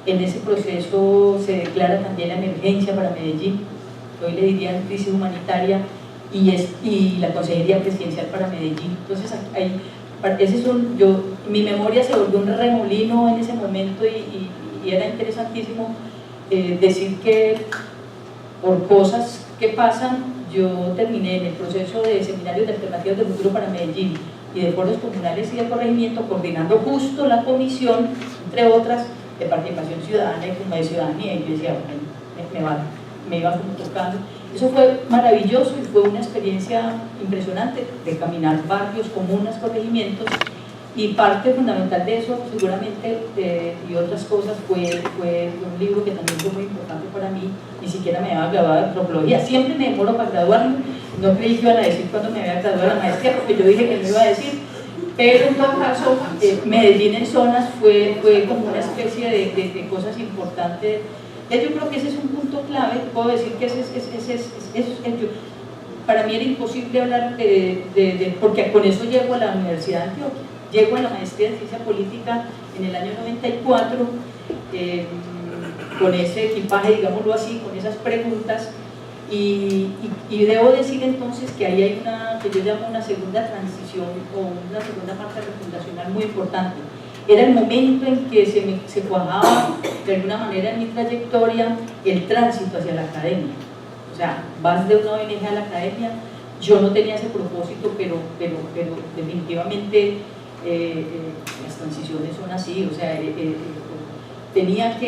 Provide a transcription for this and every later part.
En ese proceso se declara también la emergencia para Medellín, hoy le diría crisis humanitaria, y la Consejería Presidencial para Medellín. Entonces, mi memoria se volvió un remolino en ese momento y era interesantísimo decir que por cosas que pasan, yo terminé en el proceso de seminarios de alternativas de futuro para Medellín y de foros comunales y de corregimiento, coordinando justo la comisión, entre otras, de participación ciudadana y como de ciudadanía, y yo decía, bueno, me iba como tocando. Eso fue maravilloso y fue una experiencia impresionante de caminar barrios, comunas, corregimientos, y parte fundamental de eso seguramente y otras cosas fue un libro que también fue muy importante para mí. Ni siquiera me había graduado de antropología, siempre me demoro para graduarme, no creí que iban a decir cuando me había graduado de la maestría porque yo dije que no iba a decir, pero en todo caso Medellín en zonas fue como una especie de cosas importantes. Yo creo que ese es un punto clave, puedo decir que para mí era imposible hablar porque con eso llego a la Universidad de Antioquia, llego a la maestría en ciencia política en el año 94, con ese equipaje, digámoslo así, con esas preguntas, y debo decir entonces que ahí hay que yo llamo una segunda transición o una segunda marca refundacional muy importante. Era el momento en que se cuajaba de alguna manera en mi trayectoria el tránsito hacia la academia. O sea, vas de una ONG a la academia, yo no tenía ese propósito, pero definitivamente las transiciones son así, o sea, tenía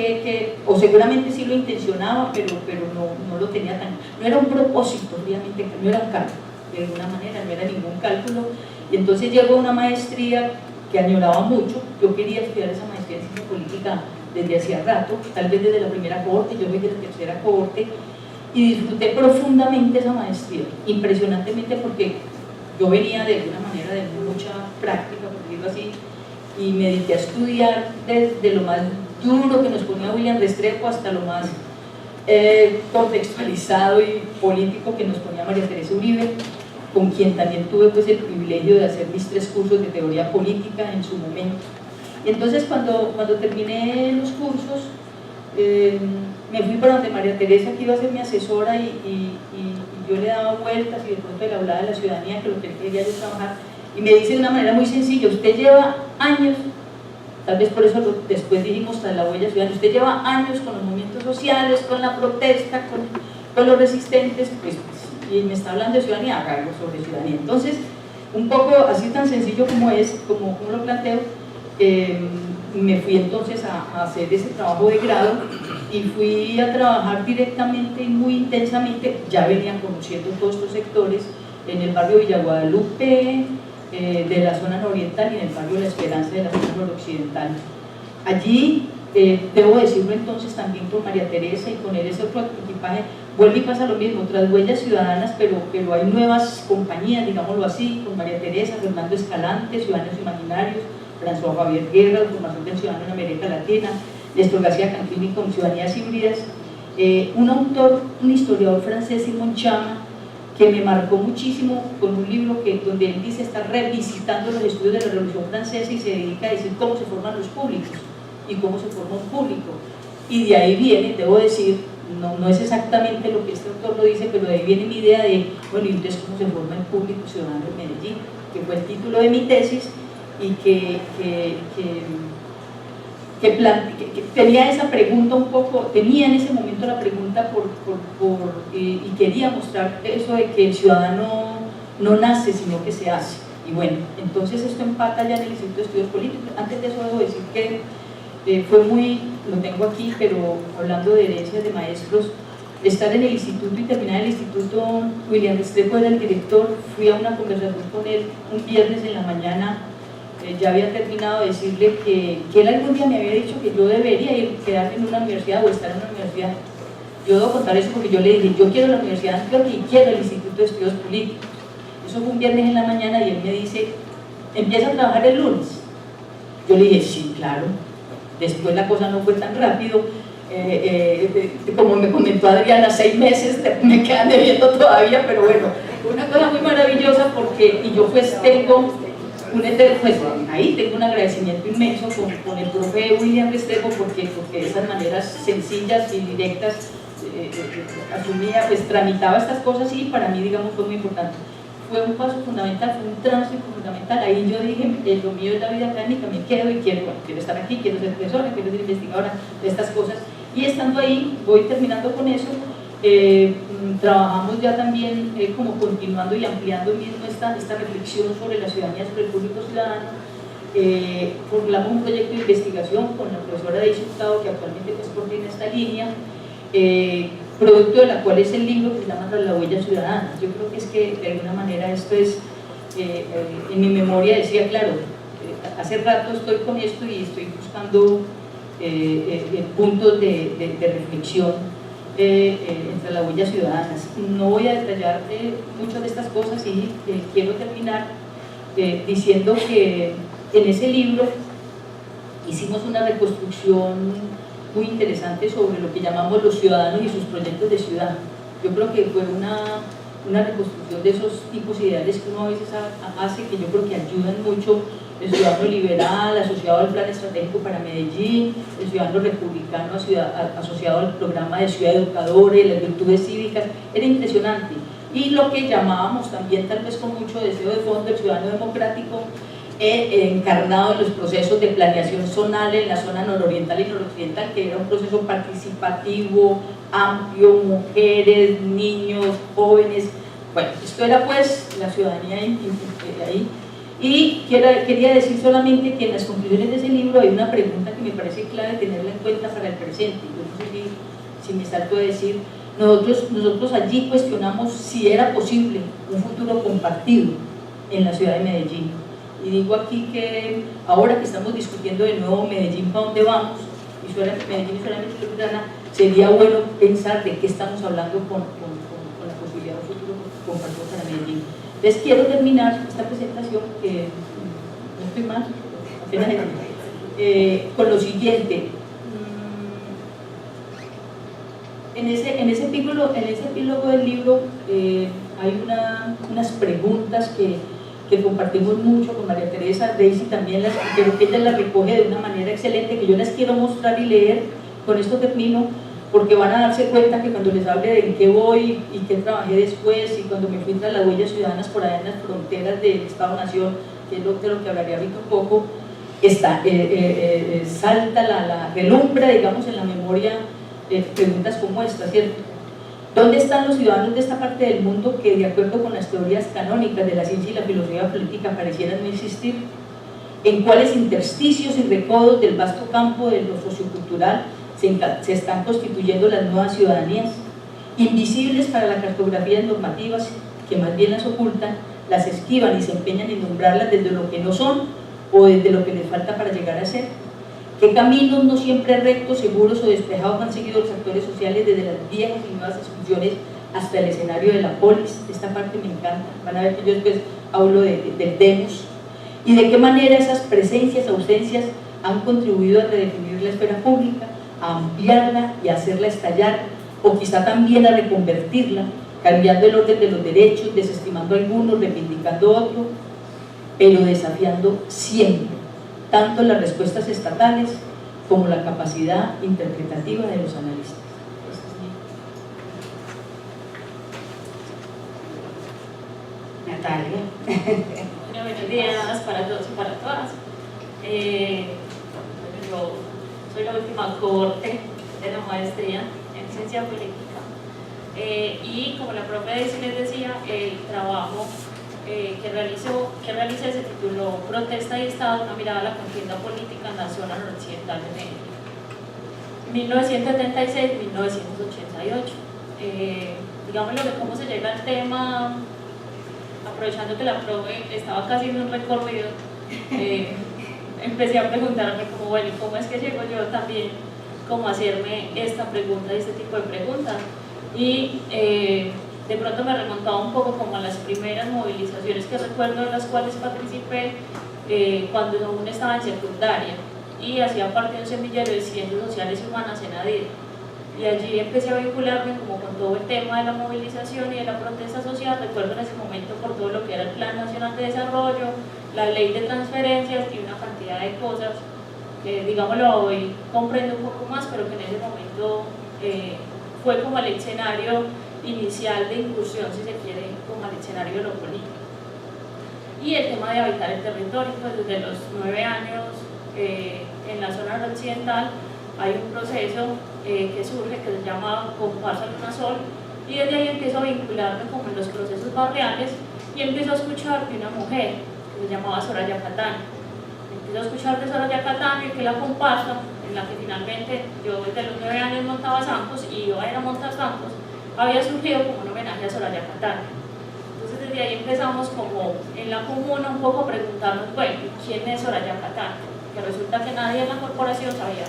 o seguramente sí lo intencionaba, pero no lo tenía no era un propósito, obviamente, no era un cálculo, de alguna manera, no era ningún cálculo, y entonces llegó una maestría que añoraba mucho. Yo quería estudiar esa maestría en ciencia política desde hacía rato, tal vez desde la primera cohorte, yo voy de la tercera cohorte, y disfruté profundamente esa maestría, impresionantemente, porque yo venía de alguna manera de mucha práctica, por decirlo así, y me dediqué a estudiar desde lo más duro que nos ponía William Restrepo hasta lo más contextualizado y político que nos ponía María Teresa Uribe, con quien también tuve pues el privilegio de hacer mis 3 cursos de teoría política en su momento. Y entonces cuando terminé los cursos, me fui para donde María Teresa, que iba a ser mi asesora, y yo le daba vueltas y de pronto le hablaba de la ciudadanía, que lo que quería yo trabajar, y me dice de una manera muy sencilla: usted lleva años, tal vez por eso después dijimos tras la huella ciudadana, usted lleva años con los movimientos sociales, con la protesta, con los resistentes, pues y me está hablando de ciudadanía, haga algo sobre ciudadanía. Entonces, un poco así tan sencillo como lo planteo, me fui entonces a hacer ese trabajo de grado y fui a trabajar directamente y muy intensamente. Ya venían conociendo todos estos sectores en el barrio Villa Guadalupe, de la zona nororiental, y en el barrio La Esperanza de la zona noroccidental. Allí, debo decirlo entonces también con María Teresa y con ese otro equipaje, vuelve y pasa lo mismo, otras huellas ciudadanas, pero hay nuevas compañías, digámoslo así, con María Teresa, Fernando Escalante, Ciudadanos Imaginarios, François Javier Guerra, la formación del ciudadano en América Latina, Néstor García Cantini con Ciudadanías Híbridas, un historiador francés, Simon Chama, que me marcó muchísimo con un libro donde él dice está revisitando los estudios de la Revolución Francesa y se dedica a decir cómo se forman los públicos y cómo se forma un público. Y de ahí viene, debo decir, no es exactamente lo que este autor lo dice, pero de ahí viene mi idea de, bueno, y entonces cómo se forma el público ciudadano en Medellín, que fue el título de mi tesis, y que tenía esa pregunta un poco, tenía en ese momento la pregunta y quería mostrar eso de que el ciudadano no nace, sino que se hace. Y bueno, entonces esto empata ya en el Instituto de Estudios Políticos. Antes de eso debo decir que fue lo tengo aquí, pero hablando de herencias de maestros, estar en el instituto y terminar el instituto. William Restrepo era el director, fui a una conversación con él un viernes en la mañana, ya había terminado de decirle que él algún día me había dicho que yo debería quedarme en una universidad o estar en una universidad. Yo debo contar eso porque yo le dije, yo quiero la Universidad de Antioquia y quiero el Instituto de Estudios Políticos. Eso fue un viernes en la mañana y él me dice, ¿empieza a trabajar el lunes? Yo le dije, sí, claro. Después la cosa no fue tan rápido, como me comentó Adriana, 6 meses me quedan debiendo todavía, pero bueno, fue una cosa muy maravillosa porque, y yo pues tengo pues ahí tengo un agradecimiento inmenso con el profe William Restrepo porque de esas maneras sencillas y directas asumía, pues tramitaba estas cosas y para mí, digamos, fue muy importante. Fue un paso fundamental, fue un tránsito fundamental. Ahí yo dije, lo mío es la vida académica, me quedo y quiero estar aquí, quiero ser profesora, quiero ser investigadora de estas cosas. Y estando ahí, voy terminando con eso, trabajamos ya también como continuando y ampliando mismo esta reflexión sobre la ciudadanía, sobre el público ciudadano. Formulamos un proyecto de investigación con la profesora Daisy Hurtado, que actualmente pues coordina esta línea, producto de la cual es el libro que se llama La huella ciudadana. Yo creo que es que de alguna manera esto es, en mi memoria decía, claro, hace rato estoy con esto y estoy buscando puntos de reflexión entre las huellas ciudadanas. No voy a detallar muchas de estas cosas y quiero terminar diciendo que en ese libro hicimos una reconstrucción muy interesante sobre lo que llamamos los ciudadanos y sus proyectos de ciudad. Yo creo que fue una reconstrucción de esos tipos ideales que uno a veces hace, que yo creo que ayudan mucho: el ciudadano liberal asociado al plan estratégico para Medellín, el ciudadano republicano asociado al programa de ciudad educadora y las virtudes cívicas. Era impresionante. Y lo que llamábamos también, tal vez con mucho deseo de fondo, el ciudadano democrático, encarnado en los procesos de planeación zonal en la zona nororiental y noroccidental, que era un proceso participativo, amplio, mujeres, niños, jóvenes. Bueno, esto era pues la ciudadanía ahí. Y quería decir solamente que en las conclusiones de ese libro hay una pregunta que me parece clave tenerla en cuenta para el presente. Yo no sé si me salto de decir, nosotros allí cuestionamos si era posible un futuro compartido en la ciudad de Medellín. Y digo aquí que ahora que estamos discutiendo de nuevo Medellín, ¿para dónde vamos? Y Medellín y solamente Metropolitana, sería bueno pensar de qué estamos hablando con la posibilidad de un futuro compartido para Medellín. Entonces quiero terminar esta presentación, que no estoy mal, con lo siguiente. En ese epílogo del libro hay unas preguntas que compartimos mucho con María Teresa. Daisy también creo que ella las recoge de una manera excelente, que yo las quiero mostrar y leer. Con esto termino, porque van a darse cuenta que cuando les hable de en qué voy y qué trabajé después, y cuando me fui tras las huellas ciudadanas por allá en las fronteras del Estado-Nación, que es de lo que hablaré ahorita un poco, salta relumbra, digamos, en la memoria preguntas como esta, ¿cierto? ¿Dónde están los ciudadanos de esta parte del mundo que, de acuerdo con las teorías canónicas de la ciencia y la filosofía política, parecieran no existir? ¿En cuáles intersticios y recodos del vasto campo de lo sociocultural se están constituyendo las nuevas ciudadanías? Invisibles para la cartografía normativas, que más bien las ocultan, las esquivan y se empeñan en nombrarlas desde lo que no son o desde lo que les falta para llegar a ser. ¿Qué caminos no siempre rectos, seguros o despejados han seguido los actores sociales desde las viejas y nuevas discusiones hasta el escenario de la polis? Esta parte me encanta, van a ver que yo después hablo del demos. ¿Y de qué manera esas presencias, ausencias han contribuido a redefinir la esfera pública, a ampliarla y a hacerla estallar, o quizá también a reconvertirla, cambiando el orden de los derechos, desestimando algunos, reivindicando otros, pero desafiando siempre tanto las respuestas estatales como la capacidad interpretativa de los analistas? Natalia. Bueno, buenos días para todos y para todas. Yo soy la última cohorte de la maestría en ciencia política, y como la profe Daisy les decía, el trabajo que realicé se tituló Protesta y Estado, una mirada a la contienda política en la zona noroccidental de Medellín, 1976-1988. Digámoslo de cómo se llega al tema, aprovechando que la profe estaba casi en un recorrido, empecé a preguntarme como, bueno, ¿cómo es que llego yo también como a hacerme esta pregunta y este tipo de preguntas? Y de pronto me remontaba un poco como a las primeras movilizaciones que recuerdo en las cuales participé cuando aún estaba en secundaria y hacía parte de un semillero de ciencias sociales y humanas en ADIR. Y allí empecé a vincularme como con todo el tema de la movilización y de la protesta social. Recuerdo en ese momento por todo lo que era el Plan Nacional de Desarrollo, la ley de transferencias y una cantidad de cosas que, digámoslo, hoy comprendo un poco más, pero que en ese momento fue como el escenario inicial de incursión, si se quiere, como el escenario de lo político. Y el tema de habitar el territorio, pues desde los 9 años en la zona noroccidental hay un proceso que surge que se llama Comparsa Luna Sol, y desde ahí empiezo a vincularme como en los procesos barriales y empiezo a escuchar de una mujer que se llamaba Soraya Cataño. Empiezo a escuchar de Soraya Cataño y que la comparsa, en la que finalmente yo desde los 9 años montaba zancos y iba a ir a montar zancos, había surgido como un homenaje a Soraya Cataño. Entonces desde ahí empezamos como en la comuna un poco a preguntarnos, bueno, ¿quién es Soraya Cataño? Que resulta que nadie en la corporación sabía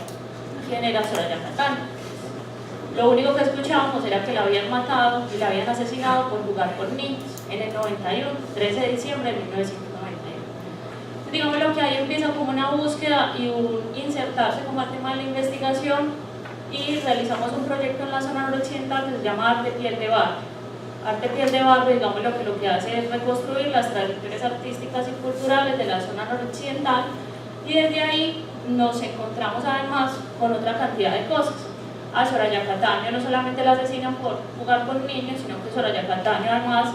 quién era Soraya Cataño. Lo único que escuchábamos era que la habían matado y la habían asesinado por jugar con niños en el 91, 13 de diciembre de 1991. Digamos lo que ahí empieza como una búsqueda y un insertarse como al tema de la investigación, y realizamos un proyecto en la zona noroccidental que se llama Arte Piel de Barrio. Arte Piel de Barrio, digamos, lo que hace es reconstruir las trayectorias artísticas y culturales de la zona noroccidental, y desde ahí nos encontramos además con otra cantidad de cosas. A Soraya Cataño no solamente la asesinan por jugar con niños, sino que Soraya Cataño además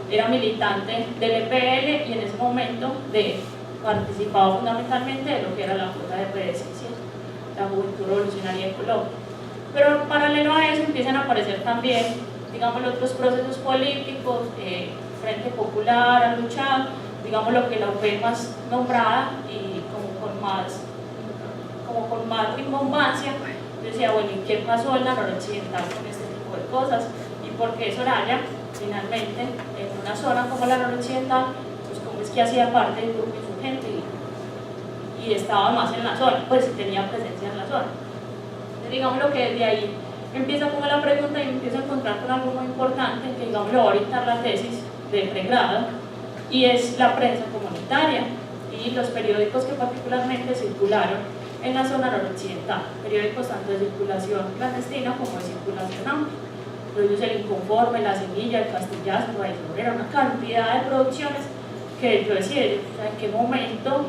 era militante del EPL y en ese momento participaba fundamentalmente de lo que era la JRS, la Juventud Revolucionaria de Colombia. Pero paralelo a eso empiezan a aparecer también, digamos, otros procesos políticos, Frente Popular, a luchar, digamos lo que la UP más nombrada y como con más rimbombancia. Yo decía, bueno, ¿y qué pasó en la noroccidental con este tipo de cosas? ¿Y por qué Soraya, finalmente, en una zona como la noroccidental, pues cómo es que hacía parte del grupo insurgente y estaba más en la zona, pues tenía presencia en la zona? Entonces, digamos lo que desde ahí empieza como la pregunta y empiezo a encontrar con algo muy importante, que digamos lo va a orientar la tesis de pregrado, y es la prensa comunitaria y los periódicos que particularmente circularon en la zona noroccidental, periódicos tanto de circulación clandestina como de circulación amplia. Ellos el Inconforme, La Semilla, El Castillazo, era una cantidad de producciones que yo decía, o sea, ¿en qué momento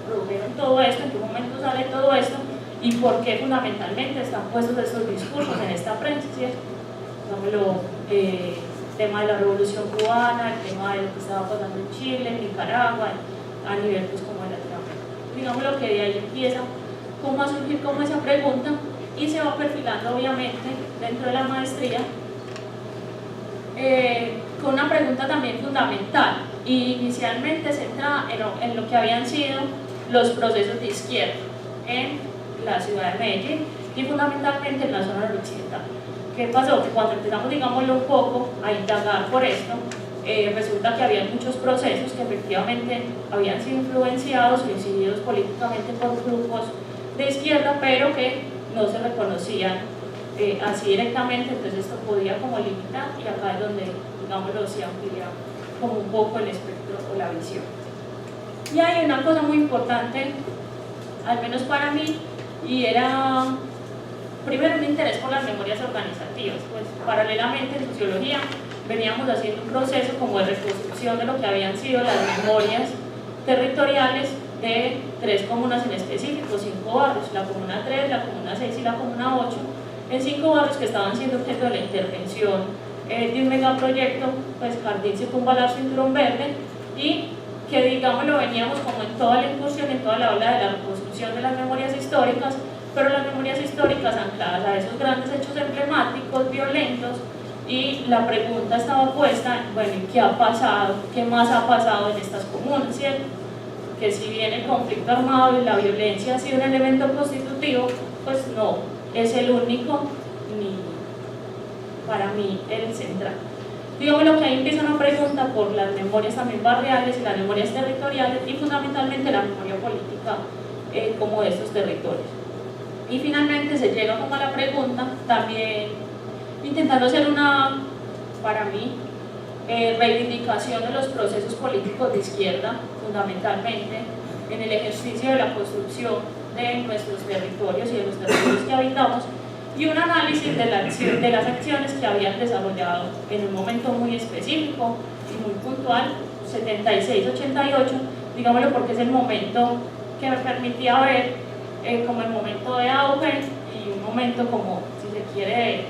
produjeron todo esto? ¿En qué momento sale todo esto? ¿Y por qué fundamentalmente están puestos estos discursos en esta prensa? ¿Cierto? El tema de la Revolución Cubana, el tema de lo que estaba pasando en Chile, en Nicaragua, a nivel pues como de Latinoamérica. Digamos lo que de ahí empieza como a surgir como esa pregunta y se va perfilando obviamente dentro de la maestría con una pregunta también fundamental y inicialmente centrada en lo que habían sido los procesos de izquierda en la ciudad de Medellín y fundamentalmente en la zona noroccidental. ¿Qué pasó? Que cuando empezamos, digámoslo un poco, a indagar por esto, resulta que había muchos procesos que efectivamente habían sido influenciados o incididos políticamente por grupos de izquierda, pero que no se reconocían así directamente, entonces esto podía como limitar, y acá es donde, digámoslo, se amplía como un poco el espectro o la visión. Y hay una cosa muy importante, al menos para mí, y era primero un interés por las memorias organizativas. Pues paralelamente en sociología veníamos haciendo un proceso como de reconstrucción de lo que habían sido las memorias territoriales de 3 comunas en específico, 5 barrios, la comuna 3, la comuna 6 y la comuna 8, en 5 barrios que estaban siendo objeto de la intervención de un megaproyecto, pues Jardín Circunvalar Cinturón Verde, y que digamos lo veníamos como en toda la incursión, en toda la ola de la reconstrucción de las memorias históricas, pero las memorias históricas ancladas a esos grandes hechos emblemáticos, violentos, y la pregunta estaba puesta, bueno, ¿y qué ha pasado? ¿Qué más ha pasado en estas comunas? ¿Cierto? Que si bien el conflicto armado y la violencia ha sido un elemento constitutivo, pues no es el único, ni para mí el central. Digamos lo que ahí empieza una pregunta por las memorias también barriales y las memorias territoriales y fundamentalmente la memoria política como de estos territorios. Y finalmente se llega como a la pregunta, también intentando hacer una, para mí, reivindicación de los procesos políticos de izquierda, fundamentalmente en el ejercicio de la construcción de nuestros territorios y de los territorios que habitamos, y un análisis de las acciones que habían desarrollado en un momento muy específico y muy puntual, 76-88, digámoslo porque es el momento que me permitía ver como el momento de auge y un momento como, si se quiere,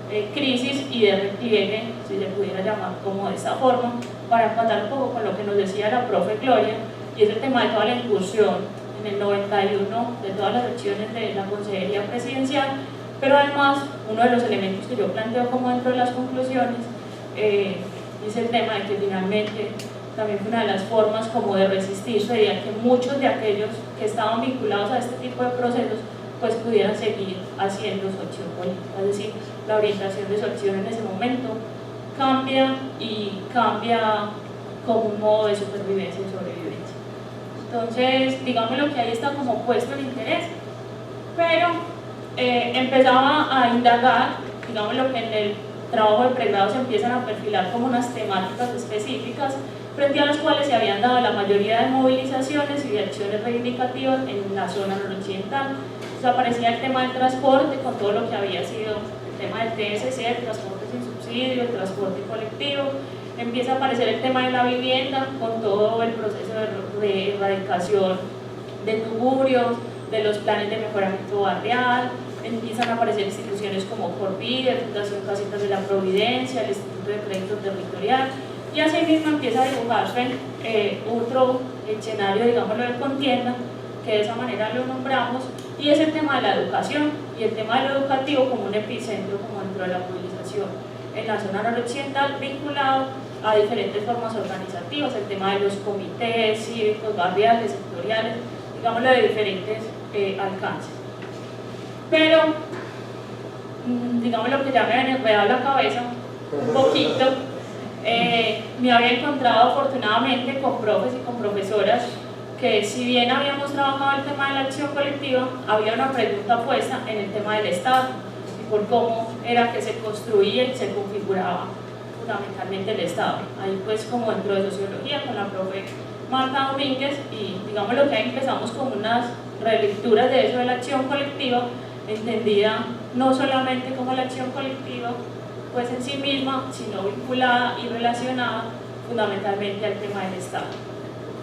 de crisis y de repliegue, si se pudiera llamar como de esta forma, para empatar un poco con lo que nos decía la profe Gloria, y es el tema de toda la incursión en el 91 de todas las acciones de la Consejería Presidencial, pero además uno de los elementos que yo planteo como dentro de las conclusiones es el tema de que finalmente también fue una de las formas como de resistir, sería que muchos de aquellos que estaban vinculados a este tipo de procesos pues pudieran seguir haciendo su acción política, es decir, la orientación de su acción en ese momento cambia y cambia como un modo de supervivencia y sobrevivencia. Entonces, digamos lo que ahí está como puesto el interés, pero empezaba a indagar, digamos lo que en el trabajo de pregrado se empiezan a perfilar como unas temáticas específicas frente a las cuales se habían dado la mayoría de movilizaciones y de acciones reivindicativas en la zona noroccidental. Entonces aparecía el tema del transporte con todo lo que había sido el tema del TSC, el transporte sin subsidio, el transporte colectivo. Empieza a aparecer el tema de la vivienda con todo el proceso de erradicación de tugurios, de los planes de mejoramiento barrial. Empiezan a aparecer instituciones como Corvide, Fundación Casitas de la Providencia, el Instituto de Crédito Territorial, y así mismo empieza a dibujarse otro escenario, digámoslo, de contienda, que de esa manera lo nombramos, y es el tema de la educación, y el tema de lo educativo como un epicentro como dentro de la movilización en la zona noroccidental, vinculado a diferentes formas organizativas, el tema de los comités cívicos, barriales, sectoriales, digámoslo, de diferentes alcances. Pero, digamos lo que ya me habían enredado la cabeza un poquito, me había encontrado afortunadamente con profes y con profesoras que, si bien habíamos trabajado el tema de la acción colectiva, había una pregunta puesta en el tema del Estado y por cómo era que se construía y se configuraba fundamentalmente el Estado. Ahí pues como dentro de sociología con la profe Marta Domínguez, y digamos lo que ahí empezamos con unas relecturas de eso de la acción colectiva, entendida no solamente como la acción colectiva pues en sí misma, sino vinculada y relacionada fundamentalmente al tema del Estado.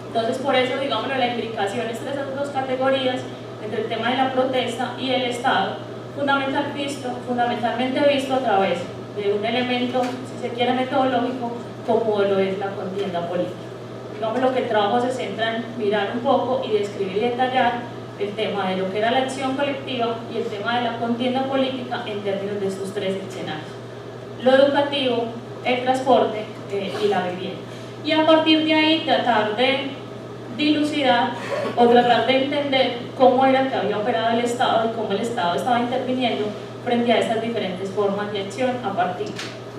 Entonces, por eso, digámoslo, la implicación entre esas dos categorías, entre el tema de la protesta y el Estado, fundamentalmente visto a través de un elemento, si se quiere, metodológico, como lo es la contienda política. Digamos lo que el trabajo se centra en mirar un poco y describir y detallar el tema de lo que era la acción colectiva y el tema de la contienda política en términos de estos tres escenarios: lo educativo, el transporte y la vivienda. Y a partir de ahí tratar de dilucidar o tratar de entender cómo era que había operado el Estado y cómo el Estado estaba interviniendo frente a estas diferentes formas de acción a partir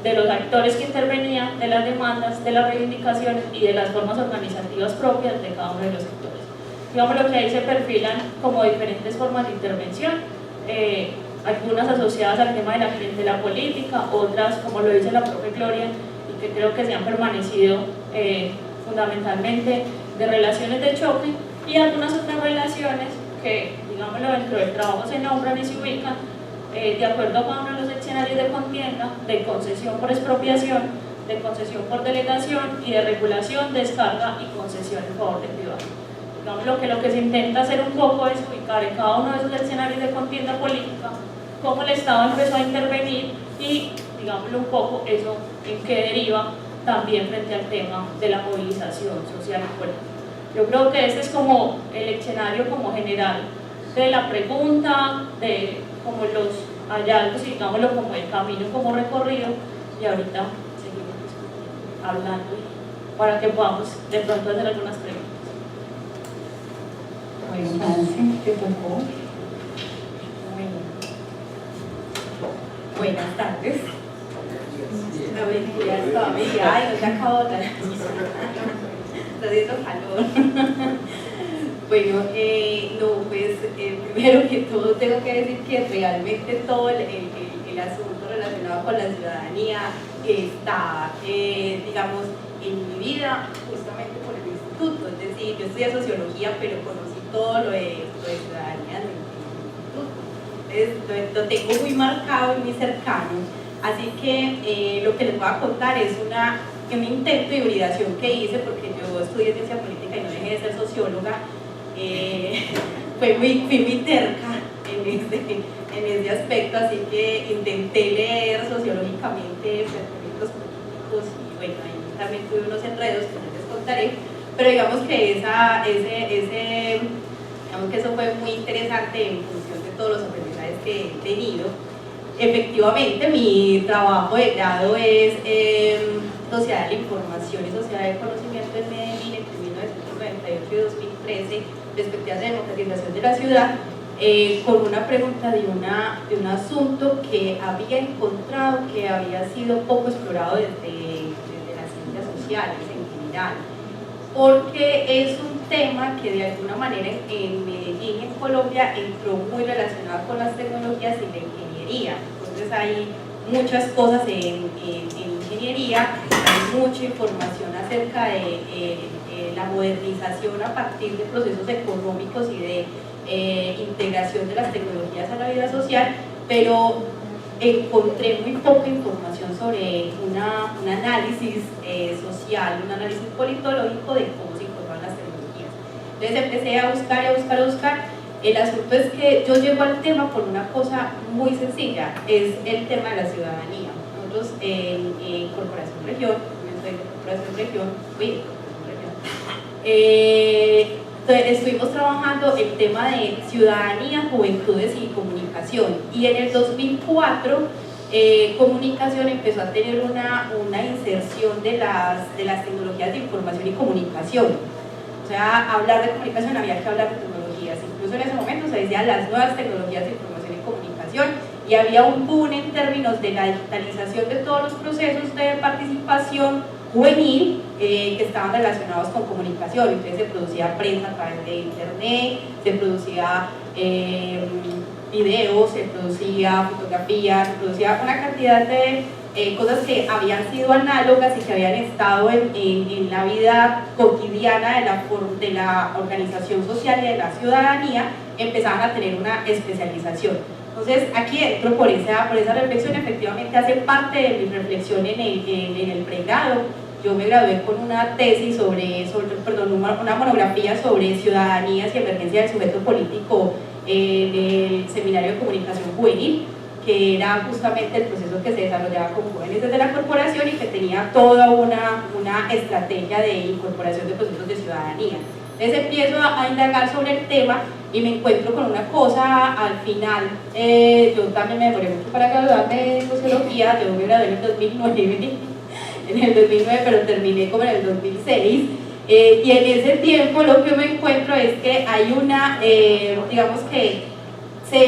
de los actores que intervenían, de las demandas, de las reivindicaciones y de las formas organizativas propias de cada uno de los sectores. Digamos lo que ahí se perfilan como diferentes formas de intervención, algunas asociadas al tema de la clientela política, otras, como lo dice la profe Gloria, y que creo que se han permanecido fundamentalmente de relaciones de choque, y algunas otras relaciones que, digámoslo, dentro del trabajo se nombran y se ubican de acuerdo a cada uno de los escenarios de contienda, de concesión por expropiación, de concesión por delegación y de regulación, descarga y concesión en favor del privado. Digamos lo que se intenta hacer un poco es ubicar en cada uno de esos escenarios de contienda política cómo el Estado empezó a intervenir y, digámoslo un poco, eso en qué deriva también frente al tema de la movilización social y política. Yo creo que este es como el escenario como general de la pregunta, de como los hallazgos y digámoslo como el camino como recorrido, y ahorita seguimos hablando para que podamos de pronto hacer algunas preguntas. Bueno, Nancy, te tocó. Buenas tardes. La mentira estaba media, ay, no se acabó la está haciendo calor. Bueno, no, pues primero que todo tengo que decir que realmente todo el asunto relacionado con la ciudadanía está, digamos, en mi vida justamente por el instituto. Es decir, yo estudié sociología, pero conocí todo lo de ciudadanía en el instituto. Entonces, lo tengo muy marcado y muy cercano. Así que lo que les voy a contar es una un intento de hibridación que hice, porque yo estudié ciencia política y no dejé de ser socióloga, fui muy terca en ese aspecto, así que intenté leer sociológicamente planteamientos políticos y bueno, ahí también tuve unos enredos que no les contaré, pero digamos que digamos que eso fue muy interesante en función de todos los aprendizajes que he tenido. Efectivamente, mi trabajo de grado es Sociedad de la Información y Sociedad del Conocimiento en Medellín entre 1998 y 2013, perspectivas de democratización de la ciudad, con una pregunta de un asunto que había encontrado que había sido poco explorado desde las ciencias sociales en general, porque es un tema que de alguna manera en Medellín y en Colombia entró muy relacionado con las tecnologías y la ingeniería. Entonces hay muchas cosas en ingeniería, hay mucha información acerca de la modernización a partir de procesos económicos y de integración de las tecnologías a la vida social, pero encontré muy poca información sobre un análisis social, un análisis politológico de cómo se incorporan las tecnologías. Entonces empecé a buscar. El asunto es que yo llego al tema por una cosa muy sencilla, es el tema de la ciudadanía. Nosotros en Corporación Región, estuvimos trabajando el tema de ciudadanía, juventudes y comunicación, y en el 2004 comunicación empezó a tener una inserción de las tecnologías de información y comunicación. O sea, hablar de comunicación había que hablar de tecnologías, incluso en ese momento se decían las nuevas tecnologías de información y comunicación, y había un boom en términos de la digitalización de todos los procesos de participación juvenil que estaban relacionados con comunicación. Entonces se producía prensa a través de internet, se producía videos, se producía fotografías, se producía una cantidad de cosas que habían sido análogas y que habían estado en la vida cotidiana de la organización social y de la ciudadanía, empezaban a tener una especialización. Entonces aquí entro por esa reflexión, efectivamente hace parte de mi reflexión en el pregrado. Yo me gradué con una tesis una monografía sobre ciudadanías y emergencia del sujeto político en el Seminario de Comunicación Juvenil, que era justamente el proceso que se desarrollaba con jóvenes desde la corporación y que tenía toda una estrategia de incorporación de procesos de ciudadanía. Entonces empiezo a indagar sobre el tema y me encuentro con una cosa al final. Yo también me demoré mucho para graduarme de sociología, yo me gradué en el 2009, pero terminé como en el 2006. Y en ese tiempo lo que me encuentro es que hay digamos que se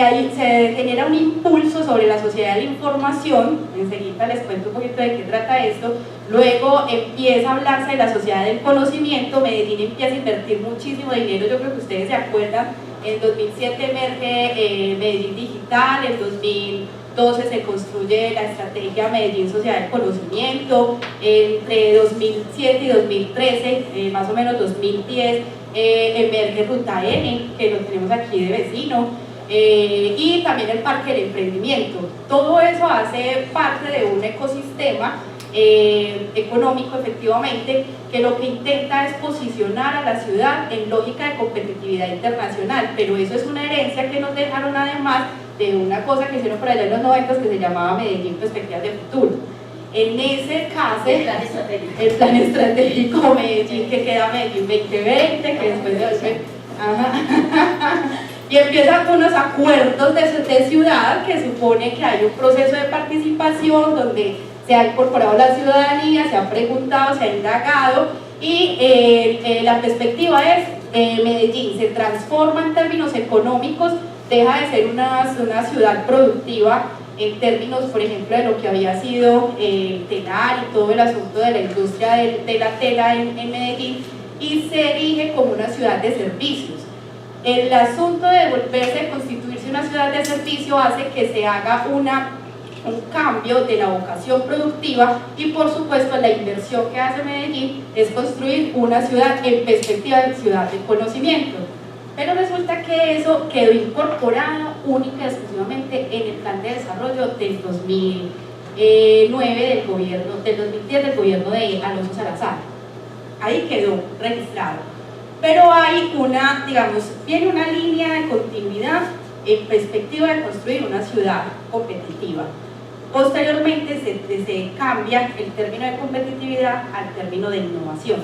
genera un impulso sobre la sociedad de la información. Enseguida les cuento un poquito de qué trata esto. Luego empieza a hablarse de la sociedad del conocimiento. Medellín empieza a invertir muchísimo dinero, yo creo que ustedes se acuerdan. En 2007 emerge Medellín Digital, en 2012 se construye la estrategia Medellín Sociedad del Conocimiento, entre 2007 y 2013, más o menos 2010, emerge Ruta N, que lo tenemos aquí de vecino, y también el Parque del Emprendimiento. Todo eso hace parte de un ecosistema económico, efectivamente, que lo que intenta es posicionar a la ciudad en lógica de competitividad internacional, pero eso es una herencia que nos dejaron además de una cosa que hicieron por allá en los 90 que se llamaba Medellín Perspectivas de Futuro. En ese caso, el plan estratégico Medellín, que queda Medellín 2020, que después de y empiezan con unos acuerdos de ciudad que supone que hay un proceso de participación donde se ha incorporado la ciudadanía, se ha preguntado, se ha indagado, y la perspectiva es Medellín se transforma en términos económicos, deja de ser una ciudad productiva en términos, por ejemplo, de lo que había sido el telar y todo el asunto de la industria de la tela en Medellín, y se erige como una ciudad de servicios. El asunto de volverse a constituirse una ciudad de servicio hace que se haga un cambio de la vocación productiva, y por supuesto la inversión que hace Medellín es construir una ciudad en perspectiva de ciudad de conocimiento. Pero resulta que eso quedó incorporado única y exclusivamente en el plan de desarrollo del 2010. del gobierno, del 2010 del gobierno de Alonso Salazar. Ahí quedó registrado. Pero hay una, digamos, viene una línea de continuidad en perspectiva de construir una ciudad competitiva. Posteriormente se cambia el término de competitividad al término de innovación.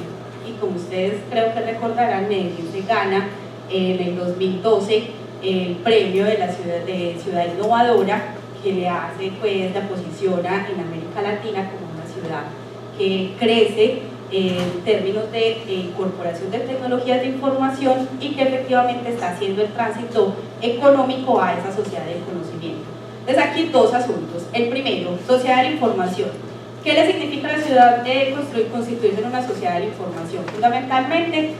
Y como ustedes creo que recordarán, Medellín se gana en el 2012 el premio de la ciudad innovadora, que le hace, pues, la posiciona en América Latina como una ciudad que crece en términos de incorporación de tecnologías de información y que efectivamente está haciendo el tránsito económico a esa sociedad del conocimiento. Entonces aquí dos asuntos. El primero, sociedad de la información. ¿Qué le significa a la ciudad de constituirse en una sociedad de la información? Fundamentalmente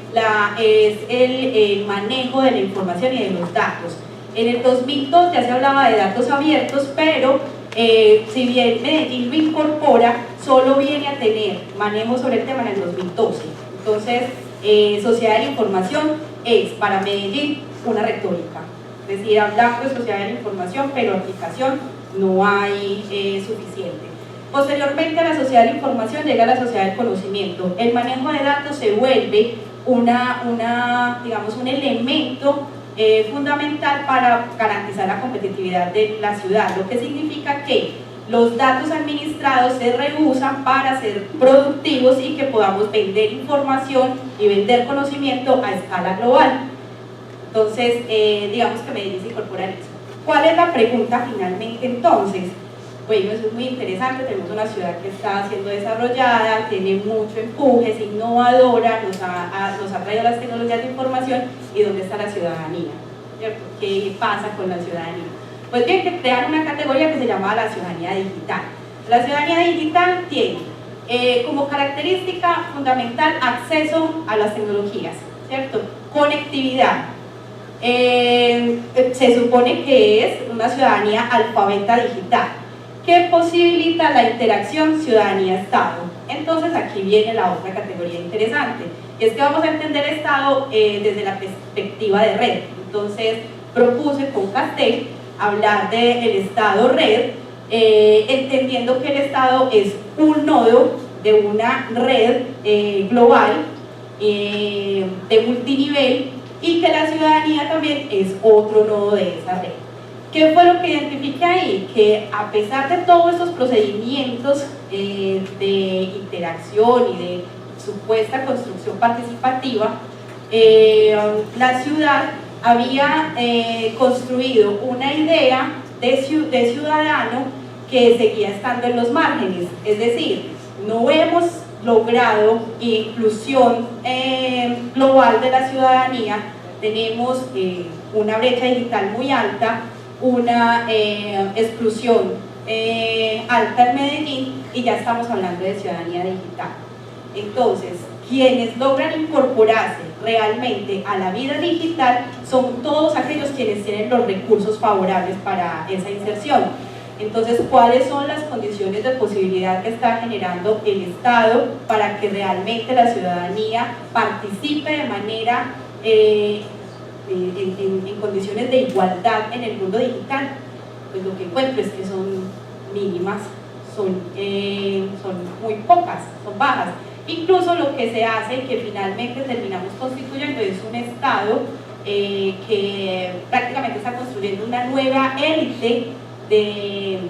es el manejo de la información y de los datos. En el 2002 ya se hablaba de datos abiertos, pero si bien Medellín lo incorpora, solo viene a tener manejo sobre el tema en el 2012. Entonces, sociedad de la información es para Medellín una retórica. Es decir, hablamos de sociedad de la información, pero aplicación no hay suficiente. Posteriormente a la sociedad de la información llega la sociedad del conocimiento. El manejo de datos se vuelve digamos, un elemento fundamental para garantizar la competitividad de la ciudad, lo que significa que los datos administrados se reusan para ser productivos y que podamos vender información y vender conocimiento a escala global. Entonces, digamos que Medellín se incorpora en eso. ¿Cuál es la pregunta finalmente entonces? Bueno, eso es muy interesante, tenemos una ciudad que está siendo desarrollada, tiene mucho empuje, es innovadora, nos ha traído las tecnologías de información, y ¿dónde está la ciudadanía? ¿Cierto? ¿Qué pasa con la ciudadanía? Pues bien, que crean una categoría que se llama la ciudadanía digital. La ciudadanía digital tiene como característica fundamental acceso a las tecnologías, ¿cierto? Conectividad. Se supone que es una ciudadanía alfabeta digital, que posibilita la interacción ciudadanía-Estado. Entonces aquí viene la otra categoría interesante, y es que vamos a entender Estado desde la perspectiva de red. Entonces propuse con Castel hablar del Estado red, entendiendo que el Estado es un nodo de una red global de multinivel, y que la ciudadanía también es otro nodo de esa red. ¿Qué fue lo que identifiqué ahí? Que a pesar de todos estos procedimientos de interacción y de supuesta construcción participativa, la ciudad había construido una idea de ciudadano que seguía estando en los márgenes, es decir, no hemos logrado inclusión global de la ciudadanía, tenemos una brecha digital muy alta, una exclusión alta en Medellín, y ya estamos hablando de ciudadanía digital. Entonces, quienes logran incorporarse realmente a la vida digital son todos aquellos quienes tienen los recursos favorables para esa inserción. Entonces, ¿cuáles son las condiciones de posibilidad que está generando el Estado para que realmente la ciudadanía participe de manera en condiciones de igualdad en el mundo digital? Pues lo que encuentro es que son mínimas, son muy pocas, son bajas. Incluso lo que se hace y que finalmente terminamos constituyendo es un Estado que prácticamente está construyendo una nueva élite del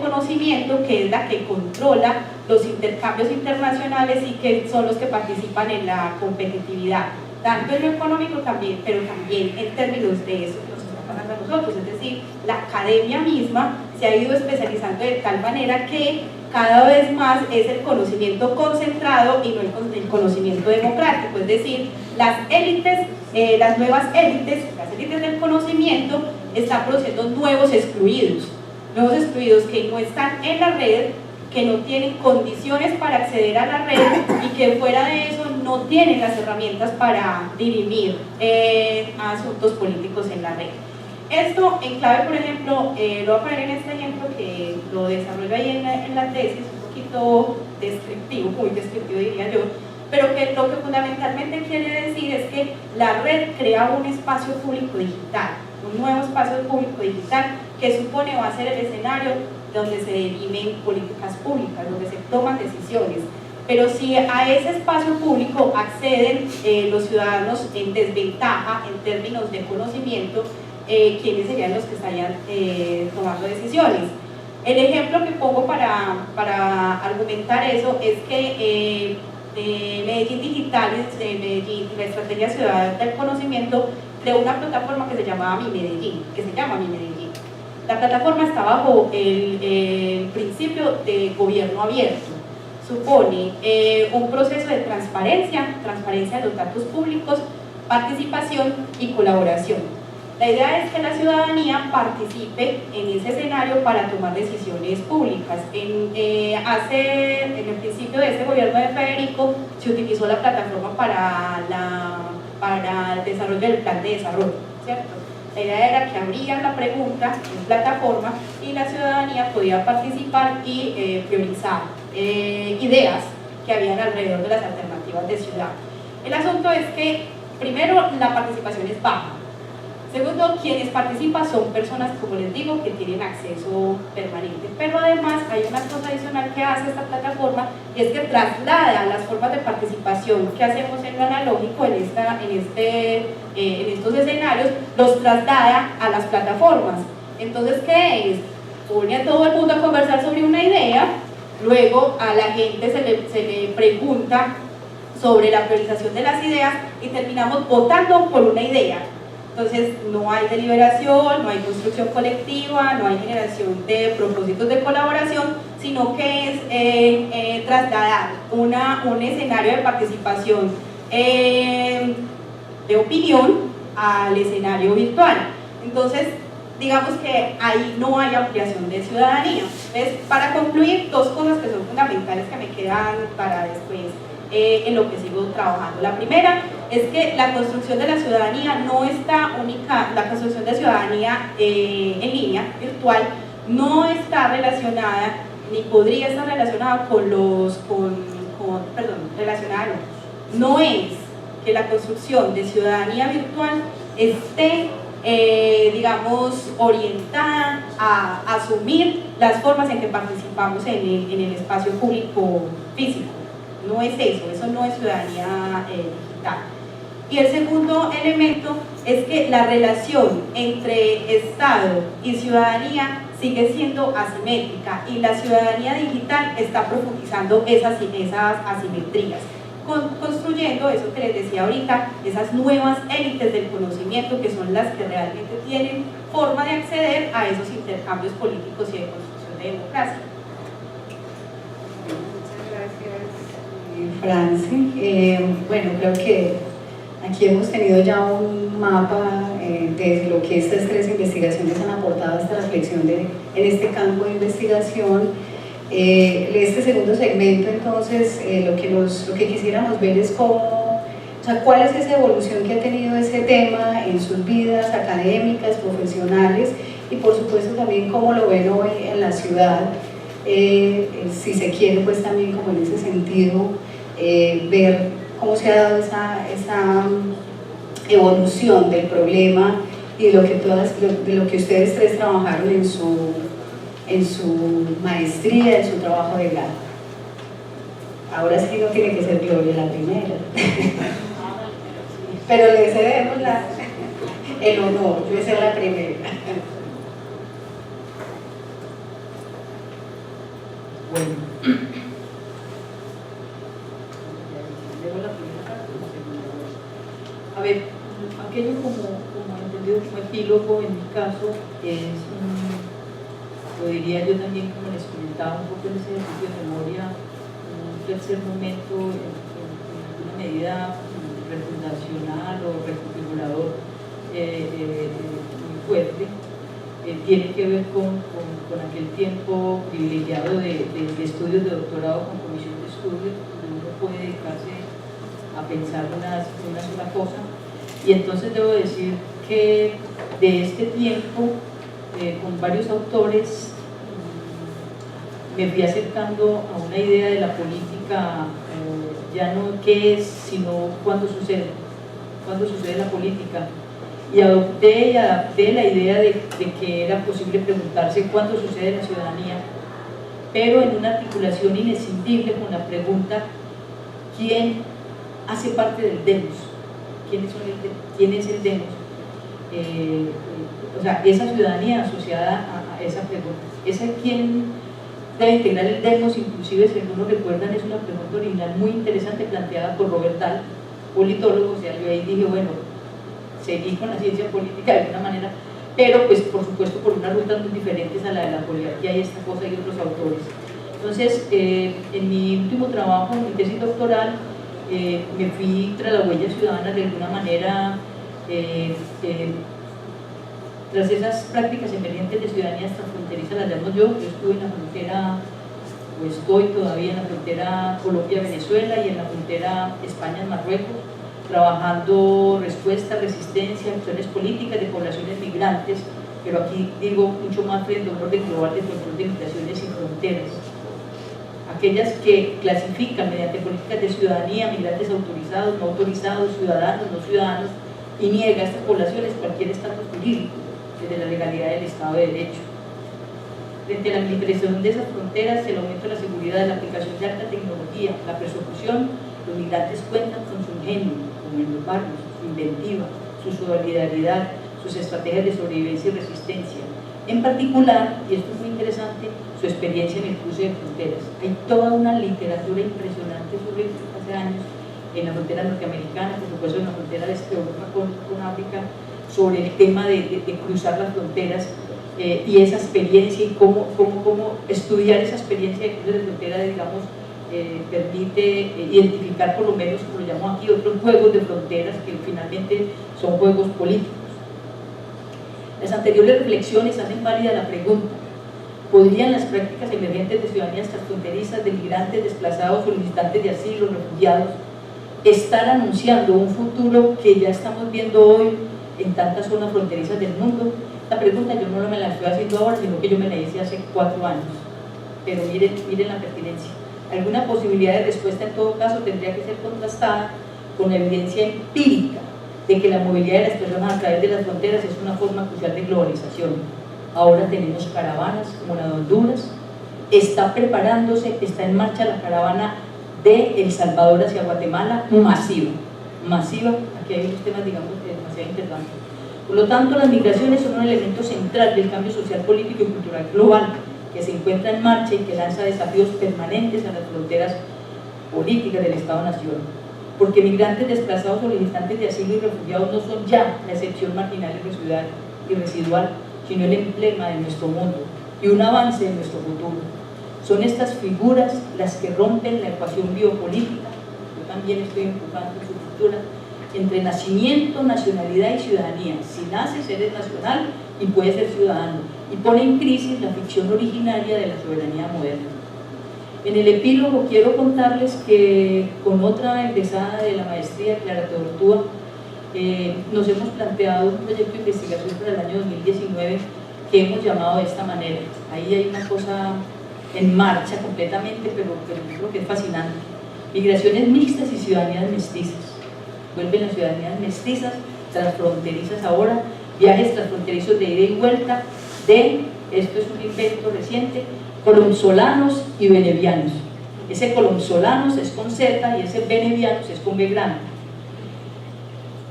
conocimiento, que es la que controla los intercambios internacionales y que son los que participan en la competitividad, tanto en lo económico también, pero también en términos de eso que nos está pasando a nosotros. Es decir, la academia misma se ha ido especializando de tal manera que cada vez más es el conocimiento concentrado y no el conocimiento democrático. Es decir, las élites, las nuevas élites, las élites del conocimiento están produciendo nuevos excluidos que no están en la red, que no tienen condiciones para acceder a la red y que fuera de eso no tienen las herramientas para dirimir asuntos políticos en la red. Esto en clave, por ejemplo, lo voy a poner en este ejemplo que lo desarrollo ahí en la tesis, un poquito descriptivo, muy descriptivo diría yo, pero que lo que fundamentalmente quiere decir es que la red crea un espacio público digital, un nuevo espacio público digital que supone va a ser el escenario donde se dirimen políticas públicas, donde se toman decisiones. Pero si a ese espacio público acceden los ciudadanos en desventaja en términos de conocimiento, ¿quiénes serían los que estarían tomando decisiones? El ejemplo que pongo para argumentar eso es que Medellín Digital, Medellín, la Estrategia Ciudadana del Conocimiento, creó una plataforma que se llama Mi Medellín, La plataforma está bajo el principio de gobierno abierto. Supone un proceso de transparencia de los datos públicos, participación y colaboración. La idea es que la ciudadanía participe en ese escenario para tomar decisiones públicas. En el principio de este gobierno de Federico se utilizó la plataforma para el desarrollo del plan de desarrollo, ¿cierto? La idea era que abrían la pregunta en plataforma y la ciudadanía podía participar y priorizar ideas que habían alrededor de las alternativas de ciudad. El asunto es que, primero, la participación es baja. Segundo, quienes participan son personas, como les digo, que tienen acceso permanente. Pero además hay una cosa adicional que hace esta plataforma, y es que traslada las formas de participación que hacemos en lo analógico, en estos escenarios, los traslada a las plataformas. Entonces, ¿qué es? Pone a todo el mundo a conversar sobre una idea, luego a la gente se le pregunta sobre la priorización de las ideas y terminamos votando por una idea. Entonces no hay deliberación, no hay construcción colectiva, no hay generación de propósitos de colaboración, sino que es trasladar un escenario de participación de opinión al escenario virtual. Entonces, digamos que ahí no hay ampliación de ciudadanía. Entonces, para concluir, dos cosas que son fundamentales que me quedan para después en lo que sigo trabajando. La primera es que la construcción de la ciudadanía no está única, la construcción de ciudadanía en línea, virtual, no está relacionada, ni podría estar relacionada no es que la construcción de ciudadanía virtual esté digamos, orientada a asumir las formas en que participamos en el espacio público físico. No es eso no es ciudadanía digital. Y el segundo elemento es que la relación entre Estado y ciudadanía sigue siendo asimétrica y la ciudadanía digital está profundizando esas asimetrías, construyendo eso que les decía ahorita, esas nuevas élites del conocimiento que son las que realmente tienen forma de acceder a esos intercambios políticos y de construcción de democracia. Franci, bueno, creo que aquí hemos tenido ya un mapa de lo que estas tres investigaciones han aportado a esta reflexión en este campo de investigación. Este segundo segmento, entonces, lo que quisiéramos ver es cuál es esa evolución que ha tenido ese tema en sus vidas académicas, profesionales, y por supuesto también cómo lo ven hoy en la ciudad, si se quiere, pues también como en ese sentido, ver cómo se ha dado esa evolución del problema y de lo que ustedes tres trabajaron en su maestría, en su trabajo de grado. Ahora sí no tiene que ser Gloria la primera, pero le cedemos el honor de ser la primera. Bueno, a ver, aquello como entendido como epílogo en mi caso es lo diría yo también, como les comentaba un poco en ese ejercicio de memoria, un tercer momento en alguna medida refundacional o reconfigurador muy fuerte. Tiene que ver con aquel tiempo privilegiado de estudios de doctorado con comisión de estudios, donde uno puede dedicarse a pensar una sola cosa. Y entonces debo decir que de este tiempo, con varios autores, me fui acercando a una idea de la política, ya no qué es, sino cuándo sucede la política. y adopté y adapté la idea de que era posible preguntarse cuándo sucede la ciudadanía, pero en una articulación inescindible con la pregunta: ¿quién hace parte del demos? ¿Quién es el demos? O sea, esa ciudadanía asociada a esa pregunta. ¿Esa quién debe integrar el demos? Inclusive, si algunos recuerdan, es una pregunta original muy interesante planteada por Robert Dahl, politólogo. O sea, yo ahí dije, bueno, seguí con la ciencia política de alguna manera, pero pues por supuesto por unas rutas muy diferentes a la de la poliarquía y esta cosa y otros autores. Entonces, en mi último trabajo, en mi tesis doctoral, me fui tras las huellas ciudadanas de alguna manera, tras esas prácticas emergentes de ciudadanía transfronteriza, las llamo yo. Yo estuve en la frontera, o estoy todavía en la frontera Colombia-Venezuela y en la frontera España-Marruecos, trabajando respuesta, resistencia, acciones políticas de poblaciones migrantes, pero aquí digo mucho más frente a un orden global de control de migraciones sin fronteras. Aquellas que clasifican mediante políticas de ciudadanía migrantes autorizados, no autorizados, ciudadanos, no ciudadanos, y niega a estas poblaciones cualquier estatus jurídico desde la legalidad del Estado de Derecho. Frente a la militarización de esas fronteras, el aumento de la seguridad, la aplicación de alta tecnología, la persecución, los migrantes cuentan con su ingenio, como en los barrios, su inventiva, su solidaridad, sus estrategias de sobrevivencia y resistencia. En particular, y esto es muy interesante, su experiencia en el cruce de fronteras. Hay toda una literatura impresionante sobre esto hace años, en la frontera norteamericana, por supuesto en la frontera de Europa con África, sobre el tema de cruzar las fronteras, y esa experiencia y cómo estudiar esa experiencia de cruce de frontera, digamos, permite identificar, por lo menos, como lo llamo aquí, otros juegos de fronteras que finalmente son juegos políticos. Las anteriores reflexiones hacen válida la pregunta: ¿podrían las prácticas emergentes de ciudadanías transfronterizas, de migrantes, desplazados, solicitantes de asilo, refugiados, estar anunciando un futuro que ya estamos viendo hoy en tantas zonas fronterizas del mundo? Esta pregunta yo no me la estoy haciendo ahora, sino que yo me la hice hace 4 años, pero miren la pertinencia. Alguna posibilidad de respuesta en todo caso tendría que ser contrastada con la evidencia empírica de que la movilidad de las personas a través de las fronteras es una forma crucial de globalización. Ahora tenemos caravanas como la de Honduras, está preparándose, está en marcha la caravana de El Salvador hacia Guatemala, masiva, aquí hay unos temas, digamos, demasiado interesantes. Por lo tanto, las migraciones son un elemento central del cambio social, político y cultural global que se encuentra en marcha y que lanza desafíos permanentes a las fronteras políticas del Estado-Nación. Porque migrantes, desplazados, solicitantes de asilo y refugiados no son ya la excepción marginal y residual, sino el emblema de nuestro mundo y un avance de nuestro futuro. Son estas figuras las que rompen la ecuación biopolítica, yo también estoy empujando su cultura, entre nacimiento, nacionalidad y ciudadanía. Si naces, eres nacional y puedes ser ciudadano, y pone en crisis la ficción originaria de la soberanía moderna. En el epílogo quiero contarles que con otra egresada de la maestría, Clara Teortúa, nos hemos planteado un proyecto de investigación para el año 2019 que hemos llamado de esta manera. Ahí hay una cosa en marcha completamente, pero yo creo que es fascinante. Migraciones mixtas y ciudadanías mestizas. Vuelven las ciudadanías mestizas, transfronterizas ahora, viajes transfronterizos de ida y vuelta de, esto es un invento reciente, colomsolanos y benevianos. Ese colomsolanos es con Z y ese benevianos es con B grande.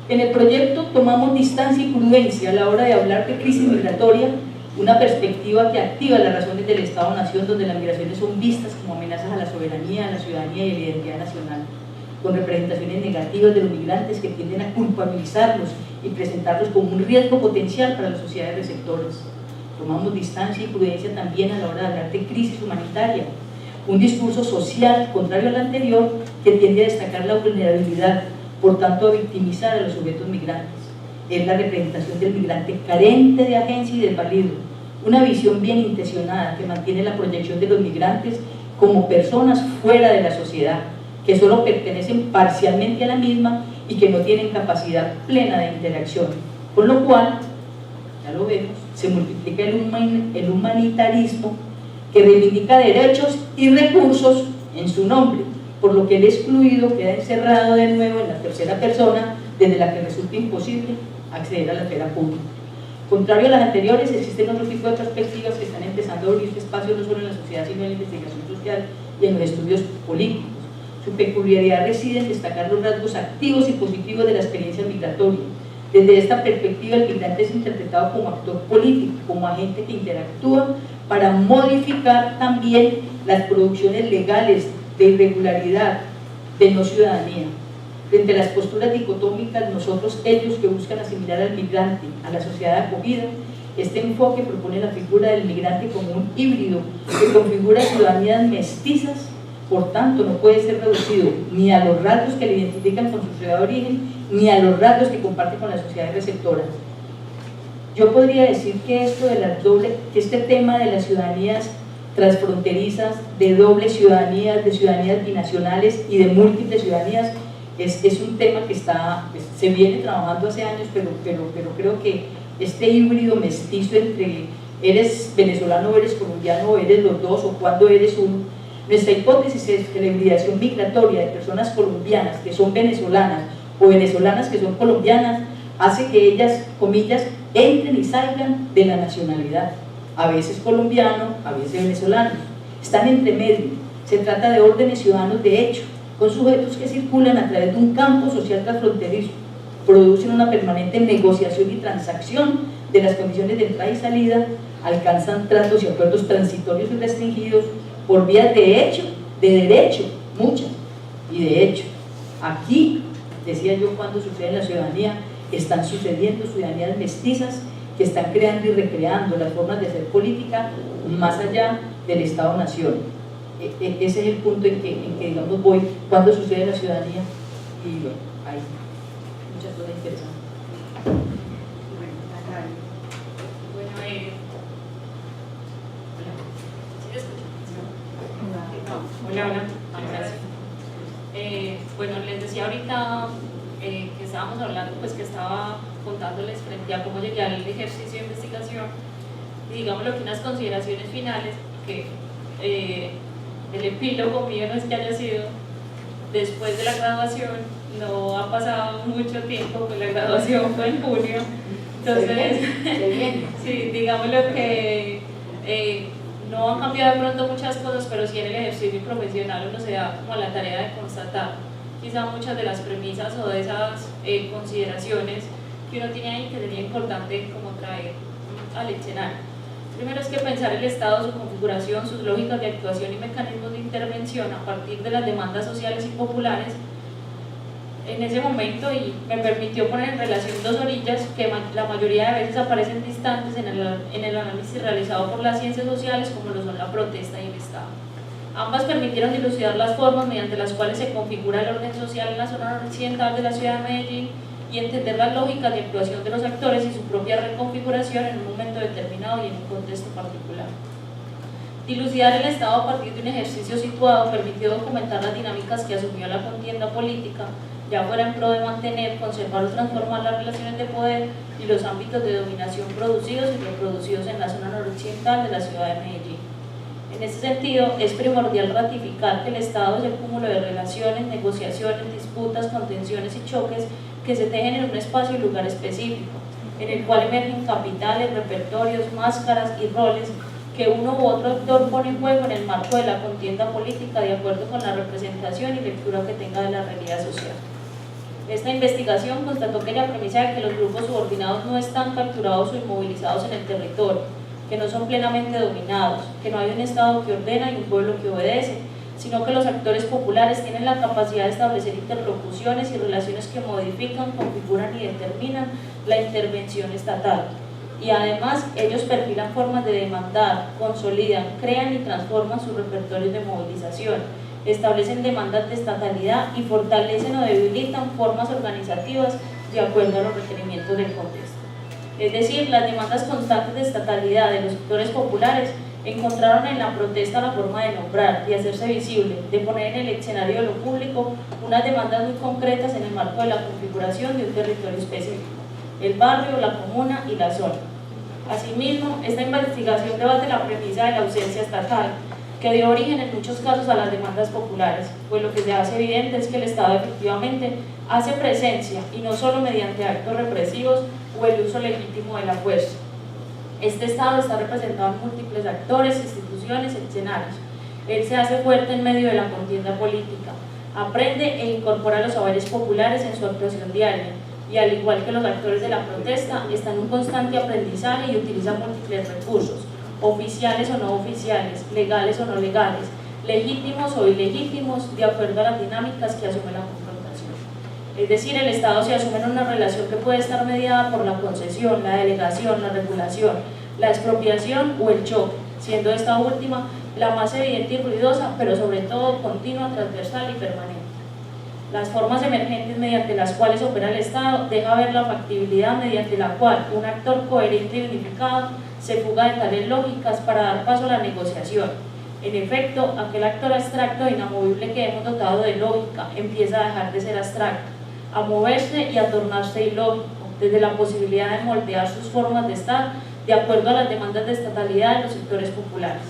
En el proyecto tomamos distancia y prudencia a la hora de hablar de crisis migratoria, una perspectiva que activa las razones del Estado-Nación, donde las migraciones son vistas como amenazas a la soberanía, a la ciudadanía y a la identidad nacional, con representaciones negativas de los migrantes que tienden a culpabilizarlos y presentarlos como un riesgo potencial para las sociedades receptoras. Tomamos distancia y prudencia también a la hora de hablar de crisis humanitaria, un discurso social contrario al anterior que tiende a destacar la vulnerabilidad, por tanto a victimizar a los sujetos migrantes. Es la representación del migrante carente de agencia y desvalido, una visión bien intencionada que mantiene la proyección de los migrantes como personas fuera de la sociedad, que solo pertenecen parcialmente a la misma y que no tienen capacidad plena de interacción, con lo cual, ya lo vemos, se multiplica el humanitarismo que reivindica derechos y recursos en su nombre, por lo que el excluido queda encerrado de nuevo en la tercera persona, desde la que resulta imposible acceder a la esfera pública. Contrario a las anteriores, existen otro tipo de perspectivas que están empezando a abrirse espacio no solo en la sociedad, sino en la investigación social y en los estudios políticos. Su peculiaridad reside en destacar los rasgos activos y positivos de la experiencia migratoria. Desde esta perspectiva, el migrante es interpretado como actor político, como agente que interactúa para modificar también las producciones legales de irregularidad, de no ciudadanía. Frente a las posturas dicotómicas, nosotros, ellos, que buscan asimilar al migrante a la sociedad de acogida, este enfoque propone la figura del migrante como un híbrido que configura ciudadanías mestizas. Por tanto, no puede ser reducido ni a los rasgos que le identifican con su ciudad de origen, ni a los rasgos que comparte con la sociedad receptora. Yo podría decir que este tema de las ciudadanías transfronterizas, de doble ciudadanías, de ciudadanías binacionales y de múltiples ciudadanías, es un tema que se viene trabajando hace años, pero creo que este híbrido mestizo entre eres venezolano o eres colombiano, o eres los dos, o cuando eres uno. Nuestra hipótesis es que la hibridación migratoria de personas colombianas que son venezolanas o venezolanas que son colombianas hace que ellas, comillas, entren y salgan de la nacionalidad, a veces colombiano, a veces venezolano, están entre medio. Se trata de órdenes ciudadanos de hecho, con sujetos que circulan a través de un campo social transfronterizo, producen una permanente negociación y transacción de las condiciones de entrada y salida, alcanzan tratos y acuerdos transitorios y restringidos por vías de hecho, de derecho, muchas, y de hecho. Aquí, decía yo, cuando sucede en la ciudadanía, están sucediendo ciudadanías mestizas que están creando y recreando las formas de hacer política más allá del Estado-Nación. Ese es el punto en que digamos, voy, cuando sucede la ciudadanía, y bueno, hay muchas cosas interesantes. Bueno, ¿sí me escuchan? Hola. Gracias. Bueno, les decía ahorita que estábamos hablando, pues que estaba contándoles frente a cómo llegué al ejercicio de investigación, y digamos lo que unas consideraciones finales, que el epílogo mío no es que haya sido después de la graduación, no ha pasado mucho tiempo, pues la graduación fue en junio, entonces sí, digamos lo que no han cambiado de pronto muchas cosas, pero sí en el ejercicio profesional uno se da como la tarea de constatar quizá muchas de las premisas o de esas consideraciones que uno tiene ahí que sería importante como traer al escenario. Primero es que pensar el Estado, su configuración, sus lógicas de actuación y mecanismos de intervención a partir de las demandas sociales y populares en ese momento, y me permitió poner en relación dos orillas que la mayoría de veces aparecen distantes en el análisis realizado por las ciencias sociales, como lo son la protesta y el Estado. Ambas permitieron dilucidar las formas mediante las cuales se configura el orden social en la zona occidental de la ciudad de Medellín y entender las lógicas de actuación de los actores y su propia reconfiguración en un momento determinado y en un contexto particular. Dilucidar el Estado a partir de un ejercicio situado permitió documentar las dinámicas que asumió la contienda política, ya fuera en pro de mantener, conservar o transformar las relaciones de poder y los ámbitos de dominación producidos y reproducidos en la zona noroccidental de la ciudad de Medellín. En este sentido, es primordial ratificar que el Estado es el cúmulo de relaciones, negociaciones, disputas, contenciones y choques que se tejen en un espacio y lugar específico, en el cual emergen capitales, repertorios, máscaras y roles que uno u otro actor pone en juego en el marco de la contienda política de acuerdo con la representación y lectura que tenga de la realidad social. Esta investigación constató que la premisa de que los grupos subordinados no están capturados o inmovilizados en el territorio, que no son plenamente dominados, que no hay un Estado que ordena y un pueblo que obedece, sino que los actores populares tienen la capacidad de establecer interlocuciones y relaciones que modifican, configuran y determinan la intervención estatal. Y además ellos perfilan formas de demandar, consolidan, crean y transforman sus repertorios de movilización, establecen demandas de estatalidad y fortalecen o debilitan formas organizativas de acuerdo a los requerimientos del contexto. Es decir, las demandas constantes de estatalidad de los sectores populares encontraron en la protesta la forma de nombrar, de hacerse visible, de poner en el escenario de lo público unas demandas muy concretas en el marco de la configuración de un territorio específico, el barrio, la comuna y la zona. Asimismo, esta investigación debate la premisa de la ausencia estatal, que dio origen en muchos casos a las demandas populares, pues lo que se hace evidente es que el Estado efectivamente hace presencia, y no solo mediante actos represivos, o el uso legítimo de la fuerza. Este Estado está representado en múltiples actores, instituciones, escenarios. Él se hace fuerte en medio de la contienda política, aprende e incorpora los saberes populares en su actuación diaria, y al igual que los actores de la protesta, está en un constante aprendizaje y utiliza múltiples recursos, oficiales o no oficiales, legales o no legales, legítimos o ilegítimos, de acuerdo a las dinámicas que asume la confrontación. Es decir, el Estado se asume en una relación que puede estar mediada por la concesión, la delegación, la regulación, la expropiación o el choque, siendo esta última la más evidente y ruidosa, pero sobre todo continua, transversal y permanente. Las formas emergentes mediante las cuales opera el Estado deja ver la factibilidad mediante la cual un actor coherente y unificado se fuga de tales lógicas para dar paso a la negociación. En efecto, aquel actor abstracto e inamovible que hemos dotado de lógica empieza a dejar de ser abstracto, a moverse y a tornarse ilógico, desde la posibilidad de moldear sus formas de estar de acuerdo a las demandas de estatalidad de los sectores populares.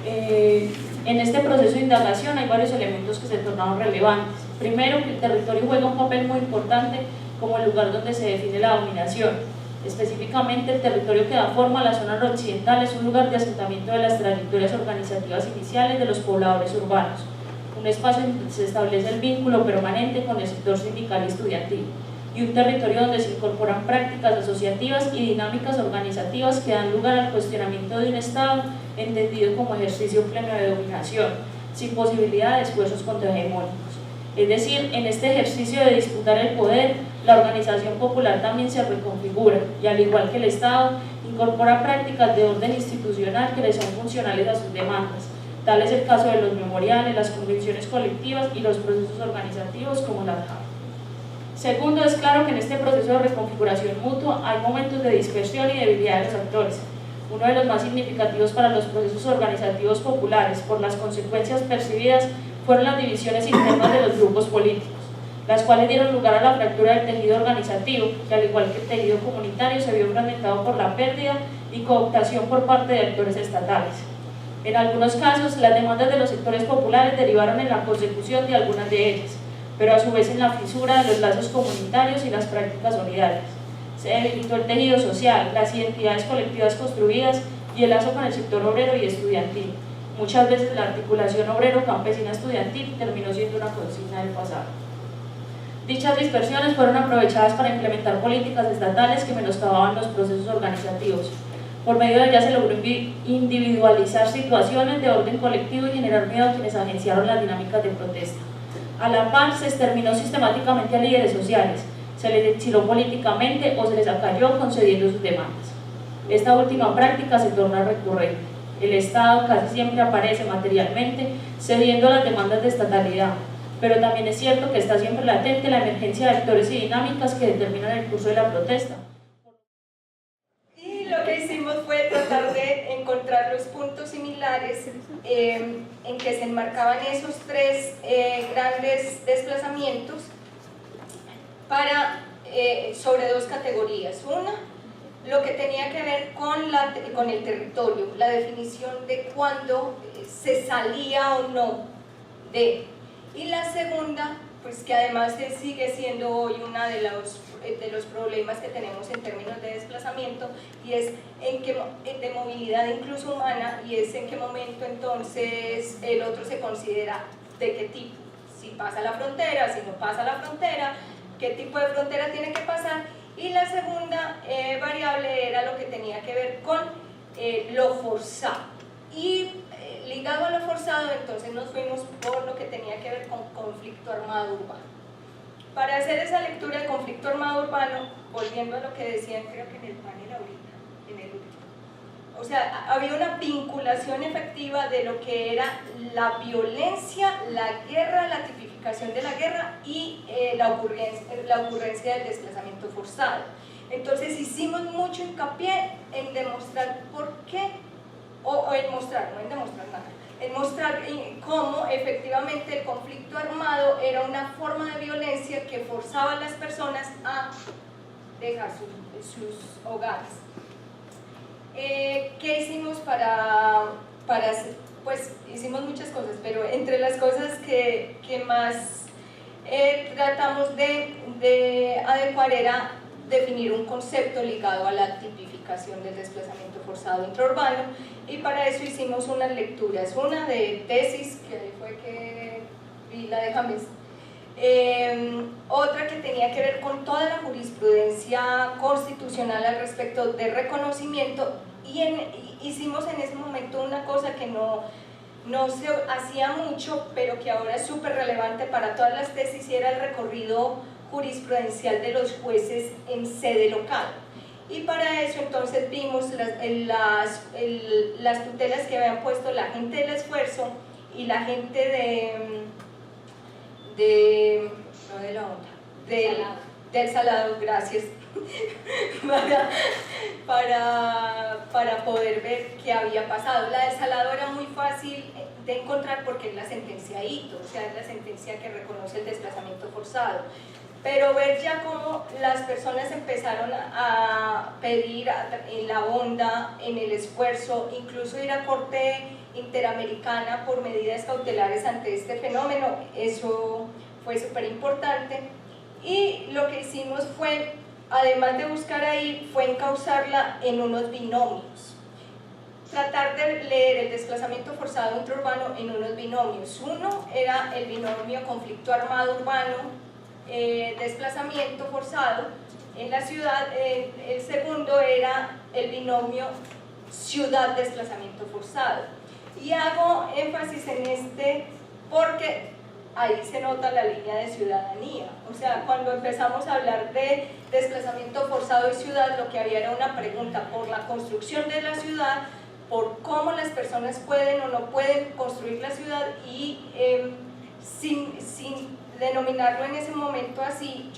En este proceso de indagación hay varios elementos que se tornaron relevantes. Primero, que el territorio juega un papel muy importante como el lugar donde se define la dominación. Específicamente, el territorio que da forma a la zona noroccidental es un lugar de asentamiento de las trayectorias organizativas iniciales de los pobladores urbanos, un espacio donde se establece el vínculo permanente con el sector sindical y estudiantil, y un territorio donde se incorporan prácticas asociativas y dinámicas organizativas que dan lugar al cuestionamiento de un Estado entendido como ejercicio pleno de dominación, sin posibilidad de esfuerzos contrahegemónicos. Es decir, en este ejercicio de disputar el poder, la organización popular también se reconfigura y, al igual que el Estado, incorpora prácticas de orden institucional que le son funcionales a sus demandas. Tal es el caso de los memoriales, las convenciones colectivas y los procesos organizativos como la JAP. Segundo, es claro que en este proceso de reconfiguración mutua hay momentos de dispersión y debilidad de los actores. Uno de los más significativos para los procesos organizativos populares, por las consecuencias percibidas, fueron las divisiones internas de los grupos políticos, las cuales dieron lugar a la fractura del tejido organizativo, que al igual que el tejido comunitario se vio fragmentado por la pérdida y cooptación por parte de actores estatales. En algunos casos, las demandas de los sectores populares derivaron en la consecución de algunas de ellas, pero a su vez en la fisura de los lazos comunitarios y las prácticas solidarias. Se debilitó el tejido social, las identidades colectivas construidas y el lazo con el sector obrero y estudiantil. Muchas veces la articulación obrero-campesina-estudiantil terminó siendo una consigna del pasado. Dichas dispersiones fueron aprovechadas para implementar políticas estatales que menoscababan los procesos organizativos. Por medio de ellas se logró individualizar situaciones de orden colectivo y generar miedo a quienes agenciaron las dinámicas de protesta. A la par, se exterminó sistemáticamente a líderes sociales, se les exiló políticamente o se les acalló concediendo sus demandas. Esta última práctica se torna recurrente. El Estado casi siempre aparece materialmente cediendo a las demandas de estatalidad, pero también es cierto que está siempre latente la emergencia de actores y dinámicas que determinan el curso de la protesta. Y lo que hicimos fue tratar de encontrar los puntos similares en que se enmarcaban esos tres grandes desplazamientos sobre dos categorías. Una, lo que tenía que ver con el territorio, la definición de cuándo se salía o no de. Y la segunda, pues que además sigue siendo hoy uno de los problemas que tenemos en términos de desplazamiento, y es de movilidad incluso humana, y es en qué momento entonces el otro se considera de qué tipo, si pasa la frontera, si no pasa la frontera, qué tipo de frontera tiene que pasar. Y la segunda variable era lo que tenía que ver con lo forzado. Y ligado a lo forzado, entonces nos fuimos por lo que tenía que ver con conflicto armado urbano. Para hacer esa lectura de conflicto armado urbano, volviendo a lo que decían, creo que en el panel ahorita, en el último, o sea, había una vinculación efectiva de lo que era la violencia, la guerra, la tipificación de la guerra y la ocurrencia del desplazamiento forzado. Entonces hicimos mucho hincapié en demostrar por qué, o en mostrar, no en demostrar nada, en mostrar cómo efectivamente el conflicto armado era una forma de violencia que forzaba a las personas a dejar sus hogares. ¿Qué hicimos para hacer? Pues hicimos muchas cosas, pero entre las cosas que más tratamos de adecuar era definir un concepto ligado a la tipificación del desplazamiento forzado intraurbano, y para eso hicimos unas lecturas, una de tesis, que ahí fue que vi la de James, otra que tenía que ver con toda la jurisprudencia constitucional al respecto de reconocimiento, y hicimos en ese momento una cosa que no se hacía mucho, pero que ahora es súper relevante para todas las tesis, y era el recorrido jurisprudencial de los jueces en sede local. Y para eso entonces vimos las tutelas que habían puesto la gente del esfuerzo y la gente no de la onda, del Salado, gracias, para poder ver qué había pasado. La del Salado era muy fácil de encontrar porque es la sentencia hito, o sea, es la sentencia que reconoce el desplazamiento forzado. Pero ver ya cómo las personas empezaron a pedir en la onda, en el esfuerzo, incluso ir a corte interamericana por medidas cautelares ante este fenómeno, eso fue súper importante. Y lo que hicimos fue, además de buscar ahí, fue encauzarla en unos binomios. Tratar de leer el desplazamiento forzado intraurbano en unos binomios. Uno era el binomio conflicto armado urbano, desplazamiento forzado en la ciudad. El segundo era el binomio ciudad desplazamiento forzado, y hago énfasis en este porque ahí se nota la línea de ciudadanía. O sea, cuando empezamos a hablar de desplazamiento forzado y ciudad, lo que había era una pregunta por la construcción de la ciudad, por cómo las personas pueden o no pueden construir la ciudad, y sin denominarlo en ese momento así,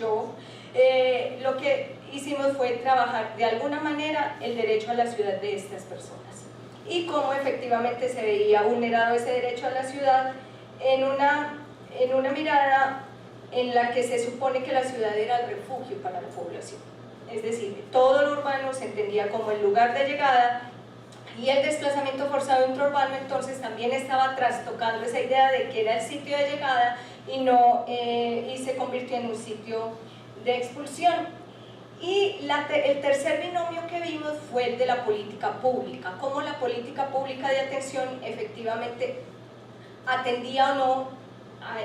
lo que hicimos fue trabajar de alguna manera el derecho a la ciudad de estas personas y cómo efectivamente se veía vulnerado ese derecho a la ciudad en una mirada en la que se supone que la ciudad era el refugio para la población, es decir, todo lo urbano se entendía como el lugar de llegada, y el desplazamiento forzado intraurbano entonces también estaba trastocando esa idea de que era el sitio de llegada y se convirtió en un sitio de expulsión. Y el tercer binomio que vimos fue el de la política pública, cómo la política pública de atención efectivamente atendía o no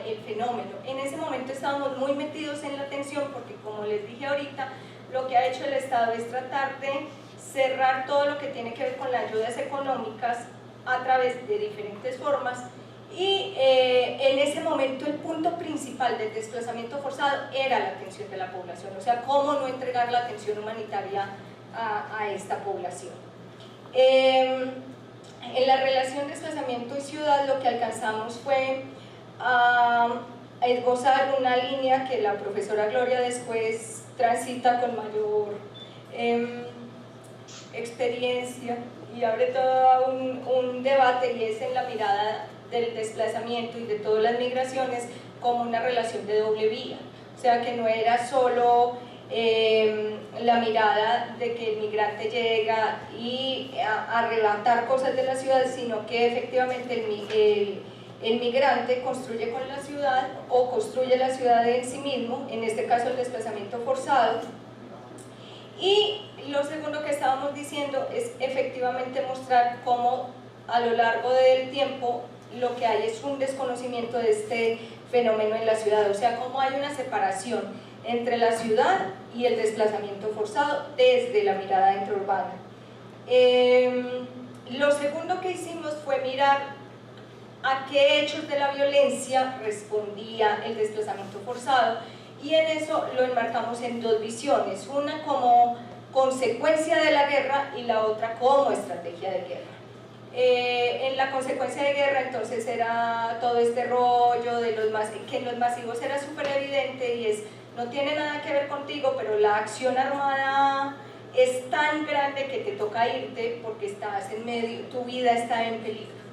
el fenómeno. En ese momento estábamos muy metidos en la atención porque, como les dije ahorita, lo que ha hecho el Estado es tratar de cerrar todo lo que tiene que ver con las ayudas económicas a través de diferentes formas, y en ese momento el punto principal del desplazamiento forzado era la atención de la población, o sea, cómo no entregar la atención humanitaria a esta población. En la relación desplazamiento y ciudad lo que alcanzamos fue esbozar una línea que la profesora Gloria después transita con mayor experiencia y abre todo un debate, y es en la mirada del desplazamiento y de todas las migraciones como una relación de doble vía, o sea que no era solo la mirada de que el migrante llega y a arrebatar cosas de la ciudad, sino que efectivamente el migrante construye con la ciudad o construye la ciudad en sí mismo, en este caso el desplazamiento forzado. Y lo segundo que estábamos diciendo es efectivamente mostrar cómo a lo largo del tiempo lo que hay es un desconocimiento de este fenómeno en la ciudad, o sea, cómo hay una separación entre la ciudad y el desplazamiento forzado desde la mirada intraurbana. Lo segundo que hicimos fue mirar a qué hechos de la violencia respondía el desplazamiento forzado, y en eso lo enmarcamos en dos visiones, una como consecuencia de la guerra y la otra como estrategia de guerra. En la consecuencia de guerra entonces era todo este rollo de que en los masivos era súper evidente, y es, no tiene nada que ver contigo, pero la acción armada es tan grande que te toca irte porque estás en medio, tu vida está en peligro.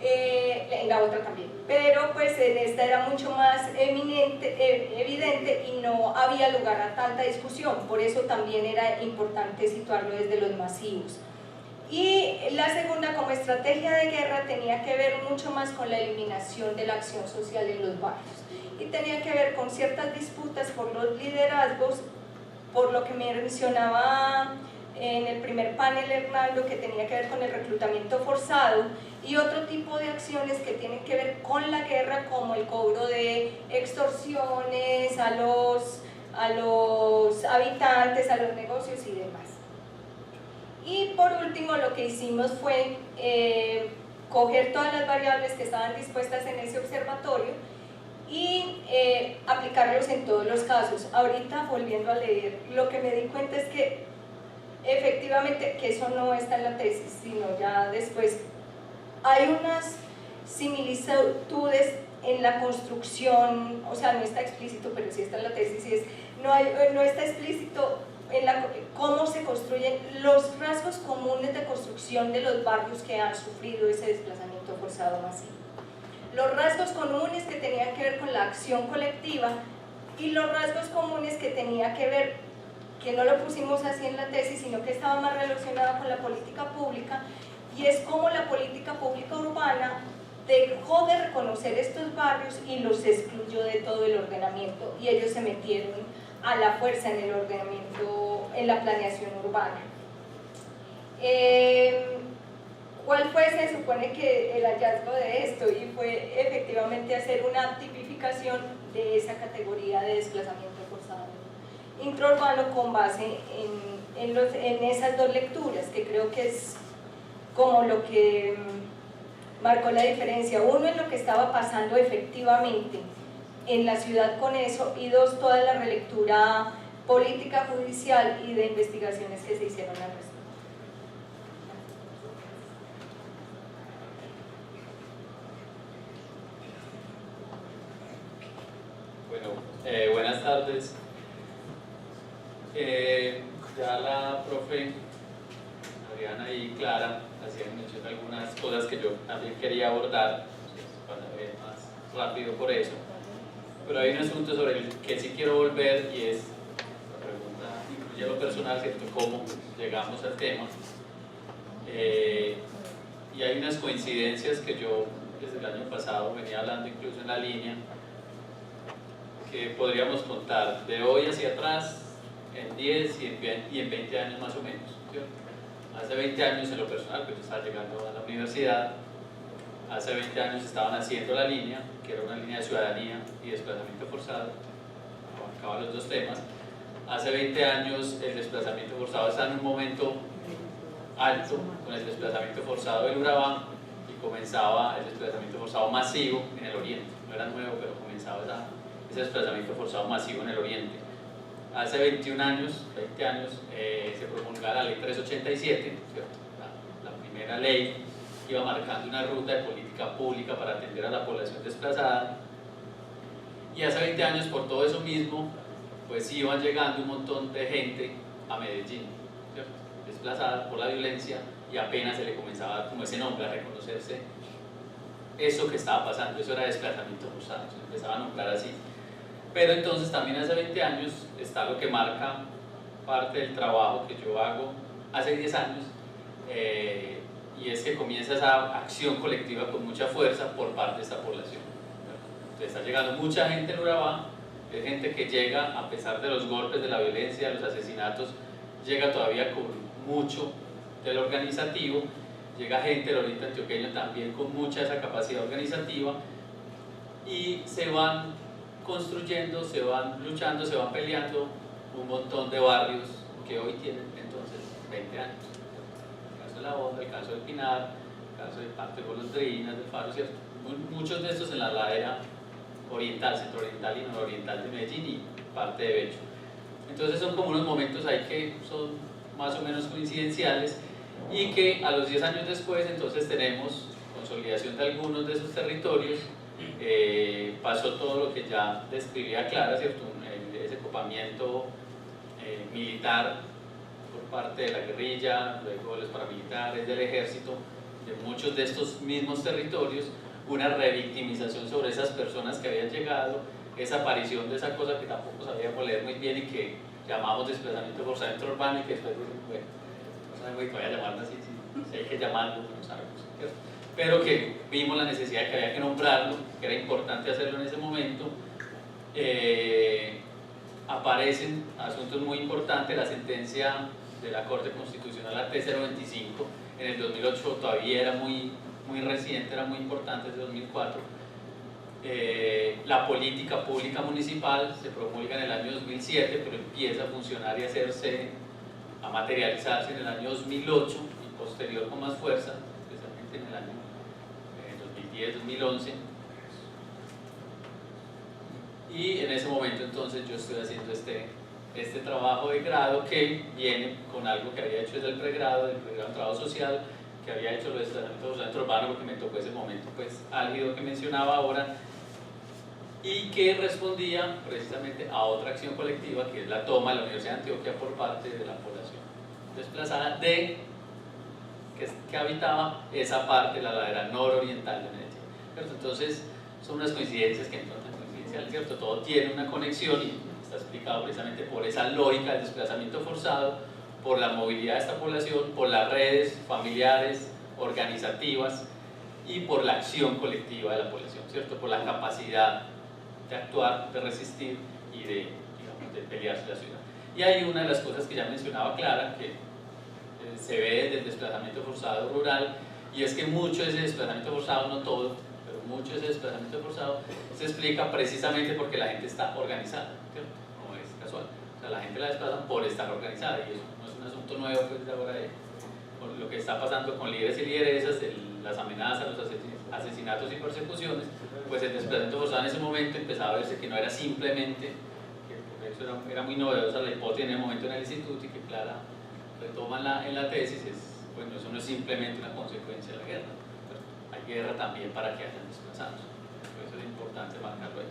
En la otra también, pero pues en esta era mucho más evidente y no había lugar a tanta discusión, por eso también era importante situarlo desde los masivos. Y la segunda, como estrategia de guerra, tenía que ver mucho más con la eliminación de la acción social en los barrios, y tenía que ver con ciertas disputas por los liderazgos por lo que me mencionaba en el primer panel Hernando, que tenía que ver con el reclutamiento forzado, y otro tipo de acciones que tienen que ver con la guerra, como el cobro de extorsiones a los habitantes, a los negocios y demás. Y por último, lo que hicimos fue coger todas las variables que estaban dispuestas en ese observatorio y aplicarlos en todos los casos. Ahorita, volviendo a leer, lo que me di cuenta es que efectivamente que eso no está en la tesis, sino ya después hay unas similitudes en la construcción, o sea, no está explícito, pero sí está en la tesis, y no está explícito en cómo se construyen los rasgos comunes de construcción de los barrios que han sufrido ese desplazamiento forzado masivo. Los rasgos comunes que tenían que ver con la acción colectiva y los rasgos comunes que tenía que ver, que no lo pusimos así en la tesis, sino que estaba más relacionado con la política pública, y es cómo la política pública urbana dejó de reconocer estos barrios y los excluyó de todo el ordenamiento, y ellos se metieron a la fuerza en el ordenamiento, en la planeación urbana. ¿Cuál fue, se supone que el hallazgo de esto? Y fue efectivamente hacer una tipificación de esa categoría de desplazamiento forzado intraurbano con base en esas dos lecturas, que creo que es como lo que marcó la diferencia. Uno, en lo que estaba pasando efectivamente en la ciudad con eso, y dos, toda la relectura política, judicial y de investigaciones que se hicieron al respecto. Bueno, buenas tardes. Ya la profe Adriana y Clara hacían mención de algunas cosas que yo también quería abordar, para ver más rápido por eso, pero hay un asunto sobre el que sí quiero volver, y es la pregunta, incluye lo personal, ¿cierto? ¿Cómo llegamos al tema? Y hay unas coincidencias que yo desde el año pasado venía hablando incluso en la línea, que podríamos contar de hoy hacia atrás en 10 y en 20 años más o menos, ¿cierto? Hace 20 años en lo personal, pues yo estaba llegando a la universidad, hace 20 años estaban haciendo la línea, que era una línea de ciudadanía y desplazamiento forzado, abarcaba los dos temas. Hace 20 años el desplazamiento forzado está en un momento alto, con el desplazamiento forzado del Urabá, y comenzaba el desplazamiento forzado masivo en el oriente. No era nuevo, pero comenzaba ese desplazamiento forzado masivo en el oriente. Hace 20 años se promulgó la ley 387, ¿cierto? La primera ley que iba marcando una ruta de política pública para atender a la población desplazada, y hace 20 años por todo eso mismo pues iban llegando un montón de gente a Medellín, ¿cierto? Desplazada por la violencia, y apenas se le comenzaba a dar como ese nombre, a reconocerse eso que estaba pasando. Eso era desplazamiento forzado, se empezaba a nombrar así. Pero entonces también hace 20 años está lo que marca parte del trabajo que yo hago hace 10 años, y es que comienza esa acción colectiva con mucha fuerza por parte de esta población. Entonces está llegando mucha gente en Urabá, es gente que llega a pesar de los golpes, de la violencia, de los asesinatos, llega todavía con mucho del organizativo, llega gente del oriente antioqueño también con mucha esa capacidad organizativa, y se van construyendo, se van luchando, se van peleando un montón de barrios que hoy tienen entonces 20 años. El caso de La Honda, el caso del Pinar, el caso de parte de Golondrinas, del Faro, ¿cierto? Muchos de estos en la ladera oriental, centro-oriental y nororiental de Medellín, y parte de Becho. Entonces son como unos momentos ahí que son más o menos coincidenciales, y que a los 10 años después entonces tenemos consolidación de algunos de esos territorios. Pasó todo lo que ya describía Clara, ¿cierto? Ese copamiento militar por parte de la guerrilla, luego de los paramilitares, del ejército, de muchos de estos mismos territorios, una revictimización sobre esas personas que habían llegado, esa aparición de esa cosa que tampoco sabíamos leer muy bien y que llamamos desplazamiento forzado intraurbano, y que después, bueno, no sabemos si todavía llamarlo así, si hay que llamarlo, no sabemos, ¿cierto? Pero que vimos la necesidad de que había que nombrarlo, que era importante hacerlo en ese momento, aparecen asuntos muy importantes, la sentencia de la Corte Constitucional, la T025, en el 2008 todavía era muy reciente, era muy importante, desde 2004. La política pública municipal se promulga en el año 2007, pero empieza a funcionar y a materializarse en el año 2008 y posterior con más fuerza, especialmente en el año 2010-2011. Y en ese momento entonces yo estoy haciendo este trabajo de grado que viene con algo que había hecho desde el pregrado en trabajo social, que había hecho los desplazamientos del centro urbano, porque me tocó ese momento pues álgido que mencionaba ahora, y que respondía precisamente a otra acción colectiva, que es la toma de la Universidad de Antioquia por parte de la población desplazada que habitaba esa parte, la ladera nororiental de Medellín, ¿cierto? Entonces son unas coincidencias que no tan coincidenciales, ¿cierto? Todo tiene una conexión y está explicado precisamente por esa lógica del desplazamiento forzado, por la movilidad de esta población, por las redes familiares, organizativas y por la acción colectiva de la población, ¿cierto? Por la capacidad de actuar, de resistir y de pelearse la ciudad. Y hay una de las cosas que ya mencionaba Clara, que se ve desde el desplazamiento forzado rural, y es que mucho de ese desplazamiento forzado, no todo, pero mucho de ese desplazamiento forzado se explica precisamente porque la gente está organizada, ¿cierto? No es casual. O sea, la gente la desplazan por estar organizada, y eso no es un asunto nuevo pues, de ahora por lo que está pasando con líderes y lideresas, las amenazas, los asesinatos y persecuciones. Pues el desplazamiento forzado en ese momento empezaba a verse que no era simplemente, que por eso era muy novedosa la hipótesis en el momento en el instituto, y que Clara retoma en la tesis, bueno, eso no es simplemente una consecuencia de la guerra, pero hay guerra también para que hayan desplazados, por eso es importante marcarlo ahí.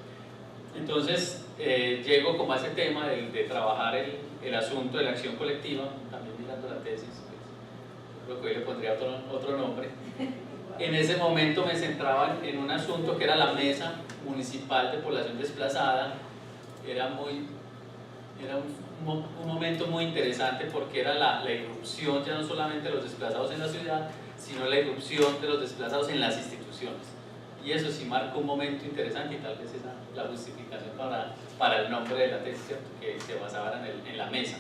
Entonces llego como a ese tema de trabajar el asunto de la acción colectiva, también mirando la tesis, pues, creo que hoy le pondría otro nombre. En ese momento me centraba en un asunto que era la Mesa Municipal de Población Desplazada. Era un momento muy interesante porque era la irrupción ya no solamente de los desplazados en la ciudad, sino la irrupción de los desplazados en las instituciones. Y eso sí marcó un momento interesante, y tal vez esa es la justificación para el nombre de la tesis, ¿cierto? Que se basaba en la mesa.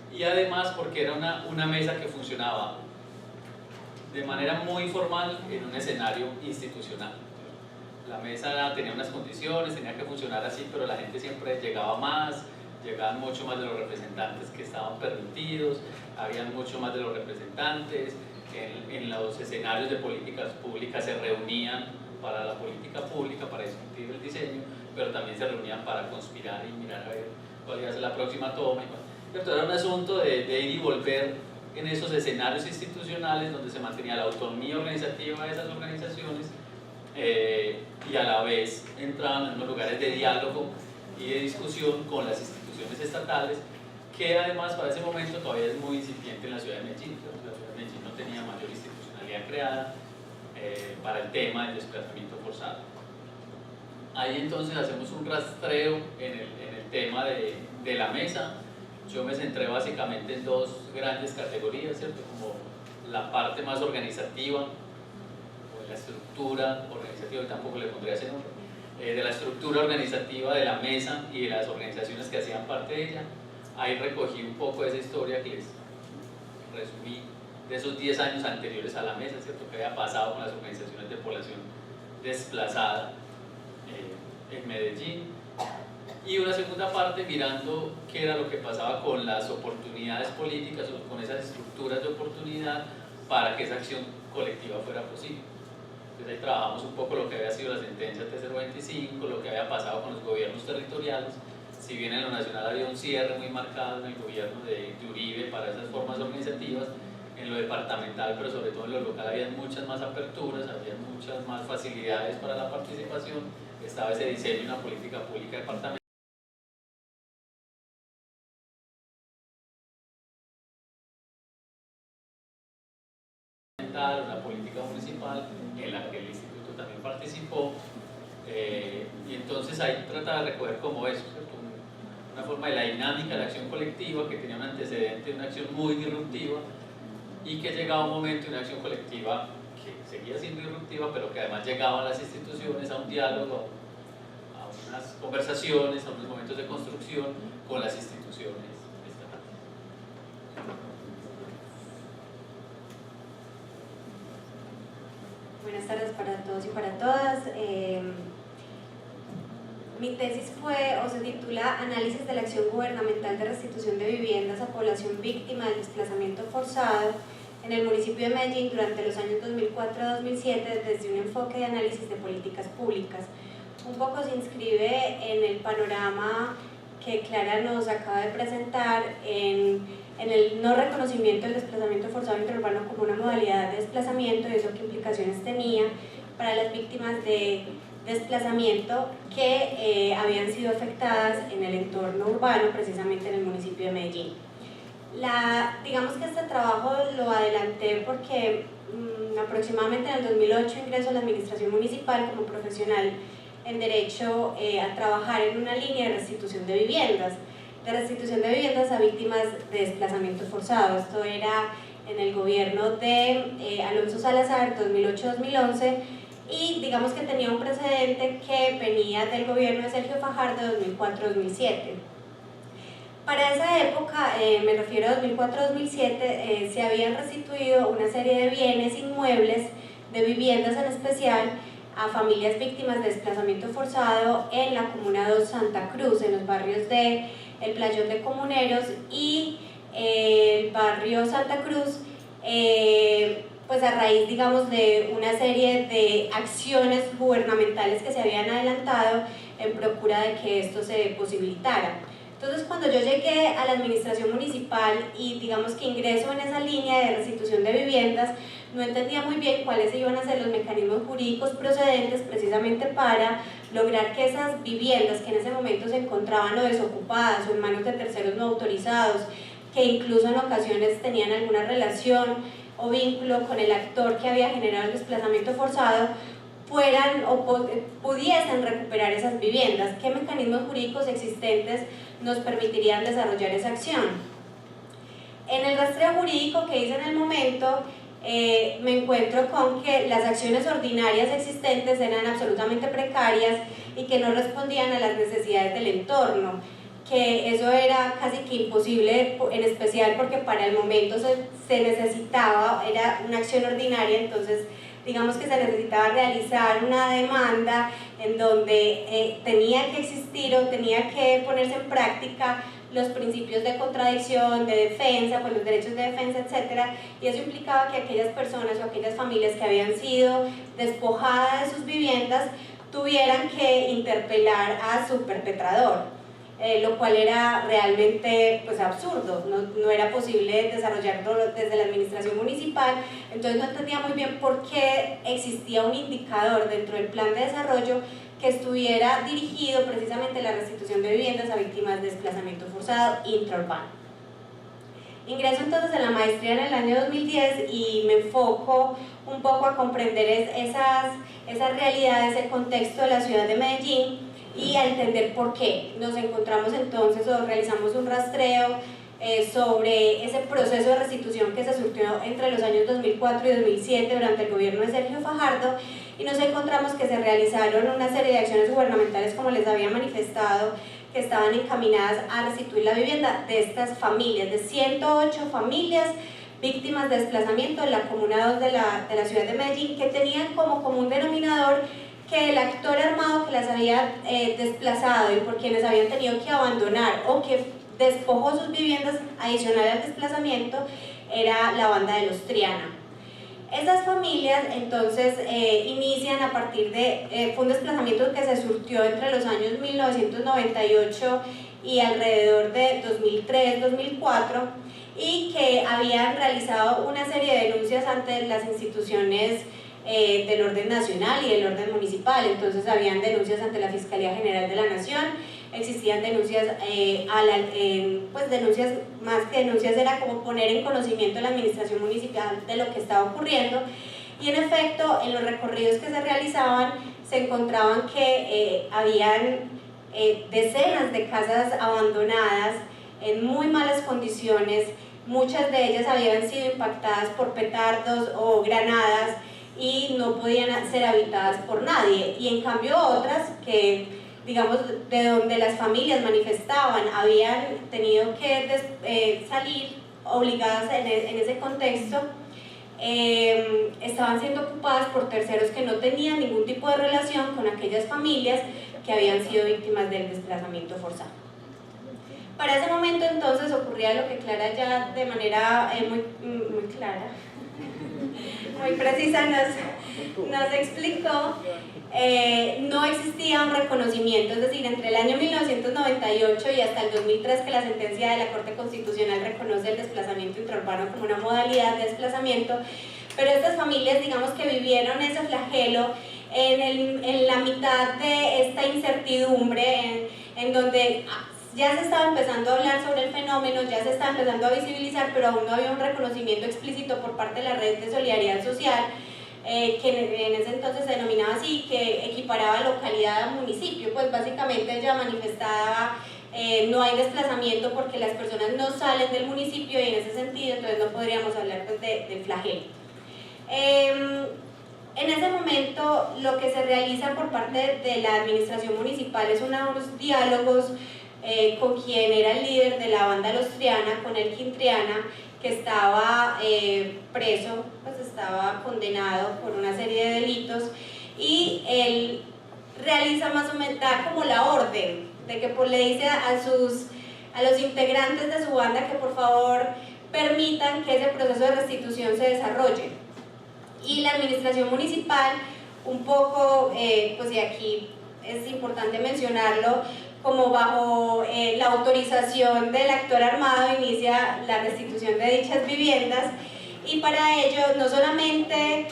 Y además porque era una mesa que funcionaba de manera muy formal en un escenario institucional. La mesa tenía unas condiciones, tenía que funcionar así, pero la gente siempre llegaba más, llegaban mucho más de los representantes que estaban permitidos, habían mucho más de los representantes, en los escenarios de políticas públicas se reunían para la política pública, para discutir el diseño, pero también se reunían para conspirar y mirar a ver cuál iba a ser la próxima toma. Pero era un asunto de ir y volver en esos escenarios institucionales donde se mantenía la autonomía organizativa de esas organizaciones, y a la vez entraban en unos lugares de diálogo y de discusión con las instituciones estatales, que además para ese momento todavía es muy incipiente en la ciudad de Medellín. La ciudad de Medellín no tenía mayor institucionalidad creada para el tema del desplazamiento forzado. Ahí entonces hacemos un rastreo en el tema de la mesa. Yo me centré básicamente en dos grandes categorías, ¿cierto? Como la parte más organizativa, o la estructura organizativa, tampoco le pondría ese nombre, de la estructura organizativa de la mesa y de las organizaciones que hacían parte de ella. Ahí recogí un poco de esa historia que les resumí, de esos 10 años anteriores a la mesa, ¿cierto? Que había pasado con las organizaciones de población desplazada en Medellín. Y una segunda parte mirando qué era lo que pasaba con las oportunidades políticas o con esas estructuras de oportunidad para que esa acción colectiva fuera posible. Entonces ahí trabajamos un poco lo que había sido la sentencia T025, lo que había pasado con los gobiernos territoriales. Si bien en lo nacional había un cierre muy marcado en el gobierno de Uribe para esas formas organizativas, en lo departamental, pero sobre todo en lo local, había muchas más aperturas, había muchas más facilidades para la participación, estaba ese diseño de una política pública departamental. Una política municipal en la que el instituto también participó, y entonces ahí trata de recoger como eso, ¿cierto? Una forma de la dinámica de la acción colectiva que tenía un antecedente de una acción muy disruptiva y que llegaba un momento de una acción colectiva que seguía siendo disruptiva, pero que además llegaba a las instituciones, a un diálogo, a unas conversaciones, a unos momentos de construcción con las instituciones estatales. Buenas tardes para todos y para todas. Mi tesis se titula Análisis de la acción gubernamental de restitución de viviendas a población víctima del desplazamiento forzado en el municipio de Medellín durante los años 2004-2007 desde un enfoque de análisis de políticas públicas. Un poco se inscribe en el panorama que Clara nos acaba de presentar en el no reconocimiento del desplazamiento forzado interurbano como una modalidad de desplazamiento y eso qué implicaciones tenía para las víctimas de desplazamiento que habían sido afectadas en el entorno urbano, precisamente en el municipio de Medellín. Digamos que este trabajo lo adelanté porque aproximadamente en el 2008 ingreso a la administración municipal como profesional en derecho a trabajar en una línea de restitución de viviendas a víctimas de desplazamiento forzado. Esto era en el gobierno de Alonso Salazar, 2008-2011, y digamos que tenía un precedente que venía del gobierno de Sergio Fajardo, 2004-2007. Para esa época, me refiero a 2004-2007, se habían restituido una serie de bienes inmuebles, de viviendas en especial, a familias víctimas de desplazamiento forzado en la Comuna 2 Santa Cruz, en los barrios de El Playón de Comuneros y el barrio Santa Cruz, pues a raíz, digamos, de una serie de acciones gubernamentales que se habían adelantado en procura de que esto se posibilitara. Entonces, cuando yo llegué a la administración municipal y digamos que ingreso en esa línea de restitución de viviendas, no entendía muy bien cuáles iban a ser los mecanismos jurídicos procedentes precisamente para lograr que esas viviendas que en ese momento se encontraban o desocupadas o en manos de terceros no autorizados, que incluso en ocasiones tenían alguna relación o vínculo con el actor que había generado el desplazamiento forzado, fueran o pudiesen recuperar esas viviendas. ¿Qué mecanismos jurídicos existentes nos permitirían desarrollar esa acción? En el rastreo jurídico que hice en el momento, me encuentro con que las acciones ordinarias existentes eran absolutamente precarias y que no respondían a las necesidades del entorno, que eso era casi que imposible, en especial porque para el momento se necesitaba, era una acción ordinaria, entonces digamos que se necesitaba realizar una demanda en donde tenía que existir o tenía que ponerse en práctica los principios de contradicción, de defensa, pues los derechos de defensa, etcétera, y eso implicaba que aquellas personas o aquellas familias que habían sido despojadas de sus viviendas tuvieran que interpelar a su perpetrador. Lo cual era realmente pues absurdo, no era posible desarrollarlo desde la administración municipal, entonces no entendía muy bien por qué existía un indicador dentro del plan de desarrollo que estuviera dirigido precisamente a la restitución de viviendas a víctimas de desplazamiento forzado intraurbano. Ingreso entonces a la maestría en el año 2010 y me enfoco un poco a comprender esas realidades, el contexto de la ciudad de Medellín, y a entender por qué. Nos encontramos entonces o realizamos un rastreo sobre ese proceso de restitución que se surgió entre los años 2004 y 2007 durante el gobierno de Sergio Fajardo, y nos encontramos que se realizaron una serie de acciones gubernamentales, como les había manifestado, que estaban encaminadas a restituir la vivienda de estas familias, de 108 familias víctimas de desplazamiento en la Comuna 2 de la ciudad de Medellín, que tenían como común denominador que el actor armado que las había desplazado y por quienes habían tenido que abandonar o que despojó sus viviendas adicional al desplazamiento era la banda de los Triana. Esas familias entonces inician a partir de, fue un desplazamiento que se surtió entre los años 1998 y alrededor de 2003-2004 y que habían realizado una serie de denuncias ante las instituciones del orden nacional y del orden municipal. Entonces habían denuncias ante la Fiscalía General de la Nación, existían denuncias, pues denuncias, más que denuncias era como poner en conocimiento a la administración municipal de lo que estaba ocurriendo, y en efecto en los recorridos que se realizaban se encontraban que habían decenas de casas abandonadas en muy malas condiciones, muchas de ellas habían sido impactadas por petardos o granadas y no podían ser habitadas por nadie, y en cambio otras que digamos, de donde las familias manifestaban, habían tenido que salir obligadas en ese contexto, estaban siendo ocupadas por terceros que no tenían ningún tipo de relación con aquellas familias que habían sido víctimas del desplazamiento forzado. Para ese momento entonces ocurría lo que Clara ya de manera muy clara, muy precisa nos explicó. No existía un reconocimiento, es decir, entre el año 1998 y hasta el 2003, que la sentencia de la Corte Constitucional reconoce el desplazamiento intraurbano como una modalidad de desplazamiento, pero estas familias, digamos, que vivieron ese flagelo en la mitad de esta incertidumbre, en donde ya se estaba empezando a hablar sobre el fenómeno, ya se estaba empezando a visibilizar, pero aún no había un reconocimiento explícito por parte de la Red de Solidaridad Social, que en ese entonces se denominaba así, que equiparaba localidad a municipio. Pues básicamente ella manifestaba no hay desplazamiento porque las personas no salen del municipio, y en ese sentido entonces no podríamos hablar pues, del flagelo. En ese momento lo que se realiza por parte de la administración municipal es unos diálogos con quien era el líder de la banda Los Triana, con Elkin Triana, que estaba preso, pues estaba condenado por una serie de delitos, y él realiza más o menos, da como la orden de que le dice a los integrantes de su banda que por favor permitan que ese proceso de restitución se desarrolle. Y la administración municipal, un poco, pues y aquí es importante mencionarlo, como bajo la autorización del actor armado, inicia la restitución de dichas viviendas, y para ello no solamente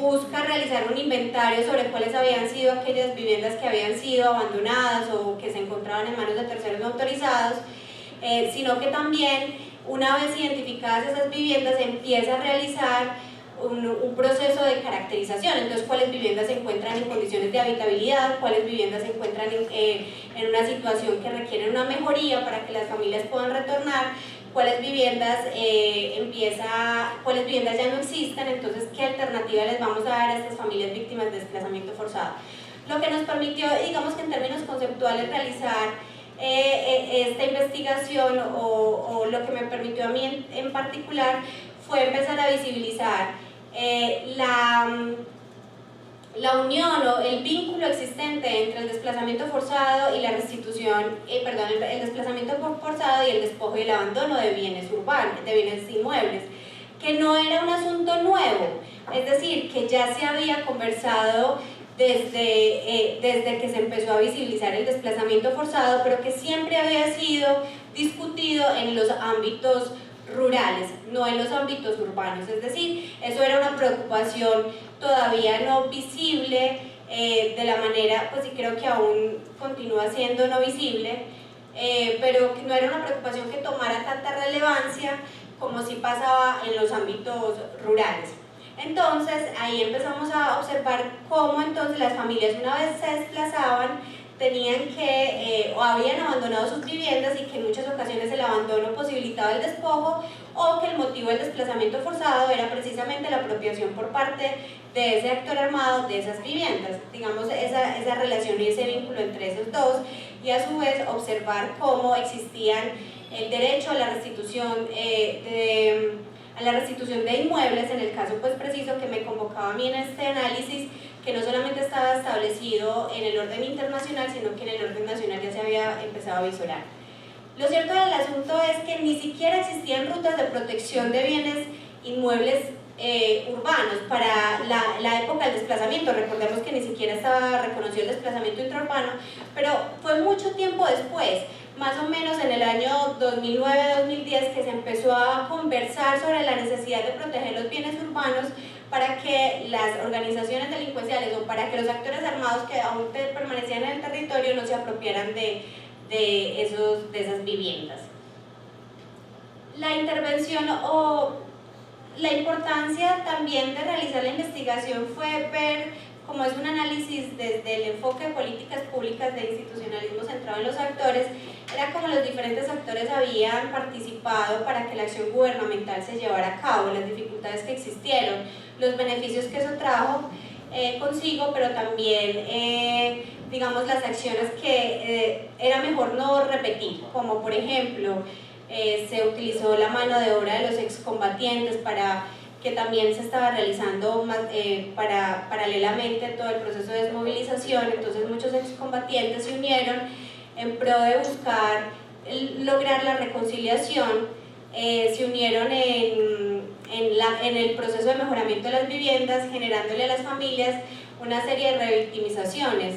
busca realizar un inventario sobre cuáles habían sido aquellas viviendas que habían sido abandonadas o que se encontraban en manos de terceros no autorizados, sino que también, una vez identificadas esas viviendas, empieza a realizar un proceso de caracterización. Entonces, cuáles viviendas se encuentran en condiciones de habitabilidad, cuáles viviendas se encuentran en una situación que requieren una mejoría para que las familias puedan retornar, cuáles viviendas ya no existen, entonces qué alternativa les vamos a dar a estas familias víctimas de desplazamiento forzado. Lo que nos permitió, digamos que en términos conceptuales, realizar esta investigación, o lo que me permitió a mí en particular, fue empezar a visibilizar la unión o el vínculo existente entre el desplazamiento forzado y la restitución, el desplazamiento forzado y el despojo y el abandono de bienes urbanos, de bienes inmuebles, que no era un asunto nuevo, es decir, que ya se había conversado desde que se empezó a visibilizar el desplazamiento forzado, pero que siempre había sido discutido en los ámbitos rurales, no en los ámbitos urbanos. Es decir, eso era una preocupación todavía no visible de la manera, pues sí creo que aún continúa siendo no visible, pero que no era una preocupación que tomara tanta relevancia como si pasaba en los ámbitos rurales. Entonces ahí empezamos a observar cómo entonces las familias, una vez se desplazaban, tenían que o habían abandonado sus viviendas, y que en muchas ocasiones el abandono posibilitaba el despojo, o que el motivo del desplazamiento forzado era precisamente la apropiación por parte de ese actor armado de esas viviendas. Digamos, esa relación y ese vínculo entre esos dos, y a su vez observar cómo existían el derecho a la restitución de inmuebles, en el caso pues preciso que me convocaba a mí en este análisis, que no solamente estaba establecido en el orden internacional, sino que en el orden nacional ya se había empezado a visorar. Lo cierto del asunto es que ni siquiera existían rutas de protección de bienes inmuebles urbanos para la época del desplazamiento. Recordemos que ni siquiera estaba reconocido el desplazamiento intraurbano, pero fue mucho tiempo después, más o menos en el año 2009-2010, que se empezó a conversar sobre la necesidad de proteger los bienes urbanos para que las organizaciones delincuenciales o para que los actores armados que aún permanecían en el territorio no se apropiaran de esas viviendas. La intervención o la importancia también de realizar la investigación fue ver, como es un análisis desde el enfoque de políticas públicas de institucionalismo centrado en los actores, era como los diferentes actores habían participado para que la acción gubernamental se llevara a cabo, las dificultades que existieron, los beneficios que eso trajo consigo, pero también digamos, las acciones que era mejor no repetir, como por ejemplo, se utilizó la mano de obra de los excombatientes para que también se estaba realizando paralelamente todo el proceso de desmovilización. Entonces muchos excombatientes se unieron en pro de buscar lograr la reconciliación, se unieron en el proceso de mejoramiento de las viviendas, generándole a las familias una serie de revictimizaciones.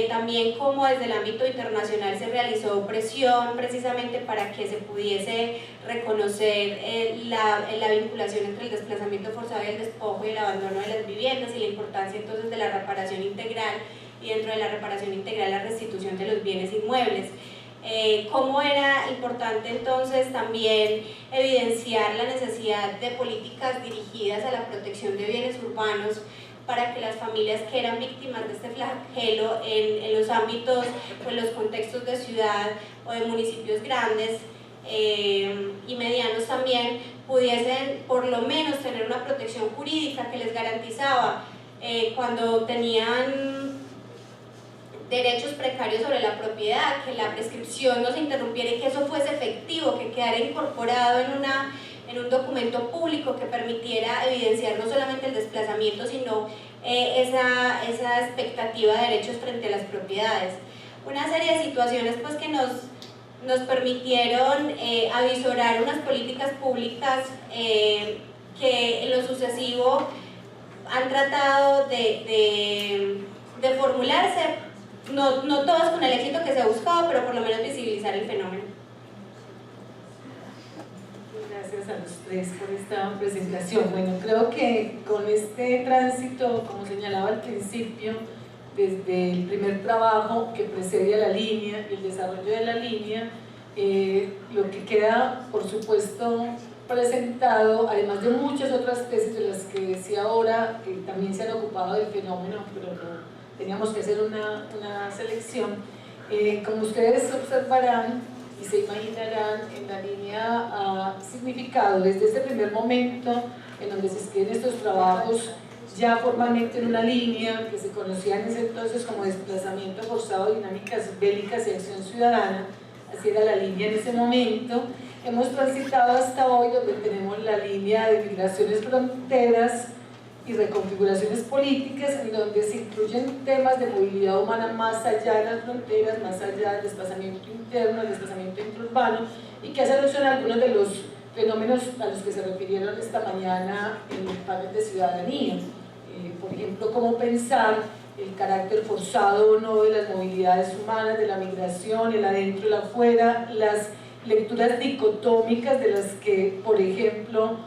También como desde el ámbito internacional se realizó presión precisamente para que se pudiese reconocer la vinculación entre el desplazamiento forzado y el despojo y el abandono de las viviendas, y la importancia entonces de la reparación integral, y dentro de la reparación integral la restitución de los bienes inmuebles. Cómo era importante entonces también evidenciar la necesidad de políticas dirigidas a la protección de bienes urbanos para que las familias que eran víctimas de este flagelo en los ámbitos o en los contextos de ciudad o de municipios grandes y medianos también pudiesen por lo menos tener una protección jurídica que les garantizaba cuando tenían derechos precarios sobre la propiedad, que la prescripción no se interrumpiera y que eso fuese efectivo, que quedara incorporado en un documento público que permitiera evidenciar no solamente el desplazamiento, sino esa expectativa de derechos frente a las propiedades. Una serie de situaciones pues, que nos permitieron avisorar unas políticas públicas que en lo sucesivo han tratado de formularse, no todas con el éxito que se ha buscado, pero por lo menos visibilizar el fenómeno. Gracias a los tres por esta presentación. Bueno, creo que con este tránsito, como señalaba al principio, desde el primer trabajo que precede a la línea y el desarrollo de la línea, lo que queda, por supuesto, presentado, además de muchas otras tesis de las que decía ahora, que también se han ocupado del fenómeno, pero teníamos que hacer una selección. Como ustedes observarán y se imaginarán, en la línea ha significado desde este primer momento en donde se escriben estos trabajos ya formalmente en una línea que se conocía en ese entonces como desplazamiento forzado, dinámicas bélicas y acción ciudadana, así era la línea en ese momento. Hemos transitado hasta hoy donde tenemos la línea de migraciones, fronteras y reconfiguraciones políticas, en donde se incluyen temas de movilidad humana más allá de las fronteras, más allá del desplazamiento interno, el desplazamiento interurbano, y que hace alusión a algunos de los fenómenos a los que se refirieron esta mañana en el panel de ciudadanía. Por ejemplo, cómo pensar el carácter forzado o no de las movilidades humanas, de la migración, el adentro, el afuera, las lecturas dicotómicas de las que, por ejemplo,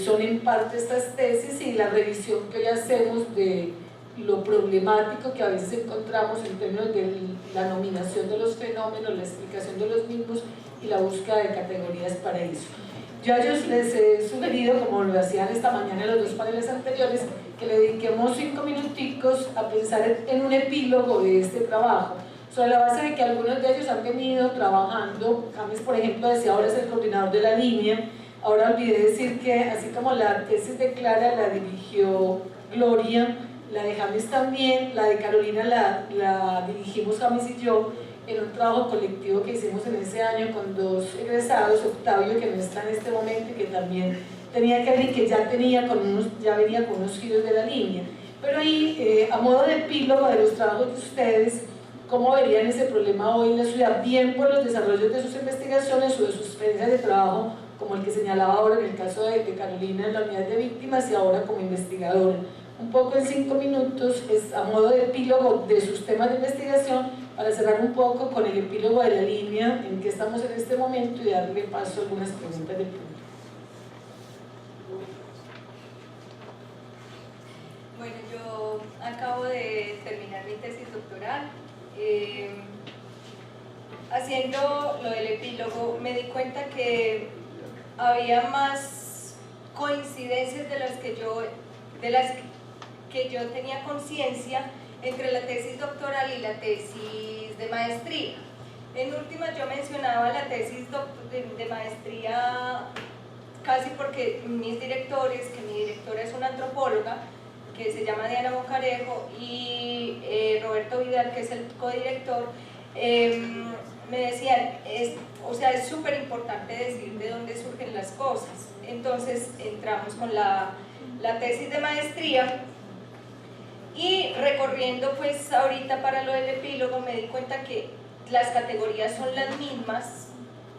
son en parte estas tesis, y la revisión que hoy hacemos de lo problemático que a veces encontramos en términos de la nominación de los fenómenos, la explicación de los mismos y la búsqueda de categorías para eso. Yo a ellos les he sugerido, como lo hacían esta mañana en los dos paneles anteriores, que le dediquemos 5 minuticos a pensar en un epílogo de este trabajo, sobre la base de que algunos de ellos han venido trabajando. James, por ejemplo, decía ahora es el coordinador de la línea. Ahora olvidé decir que así como la tesis de Clara la dirigió Gloria, la de James también, la de Carolina la dirigimos James y yo en un trabajo colectivo que hicimos en ese año con dos egresados, Octavio, que no está en este momento y que también tenía que ver y que ya venía con unos giros de la línea. Pero ahí, a modo de epílogo de los trabajos de ustedes, ¿cómo verían ese problema hoy en la ciudad? Bien por los desarrollos de sus investigaciones o de sus experiencias de trabajo, como el que señalaba ahora en el caso de Carolina en la unidad de víctimas y ahora como investigadora. Un poco en 5 minutos, es a modo de epílogo de sus temas de investigación, para cerrar un poco con el epílogo de la línea en que estamos en este momento y darle paso a algunas preguntas del público. Bueno, yo acabo de terminar mi tesis doctoral. Haciendo lo del epílogo me di cuenta que había más coincidencias de las que yo tenía conciencia entre la tesis doctoral y la tesis de maestría. En última yo mencionaba la tesis de maestría casi porque mis directores, que mi directora es una antropóloga, que se llama Diana Bocarejo, y Roberto Vidal, que es el codirector, me decían, o sea, es súper importante decir de dónde surgen las cosas. Entonces entramos con la tesis de maestría, y recorriendo pues ahorita para lo del epílogo me di cuenta que las categorías son las mismas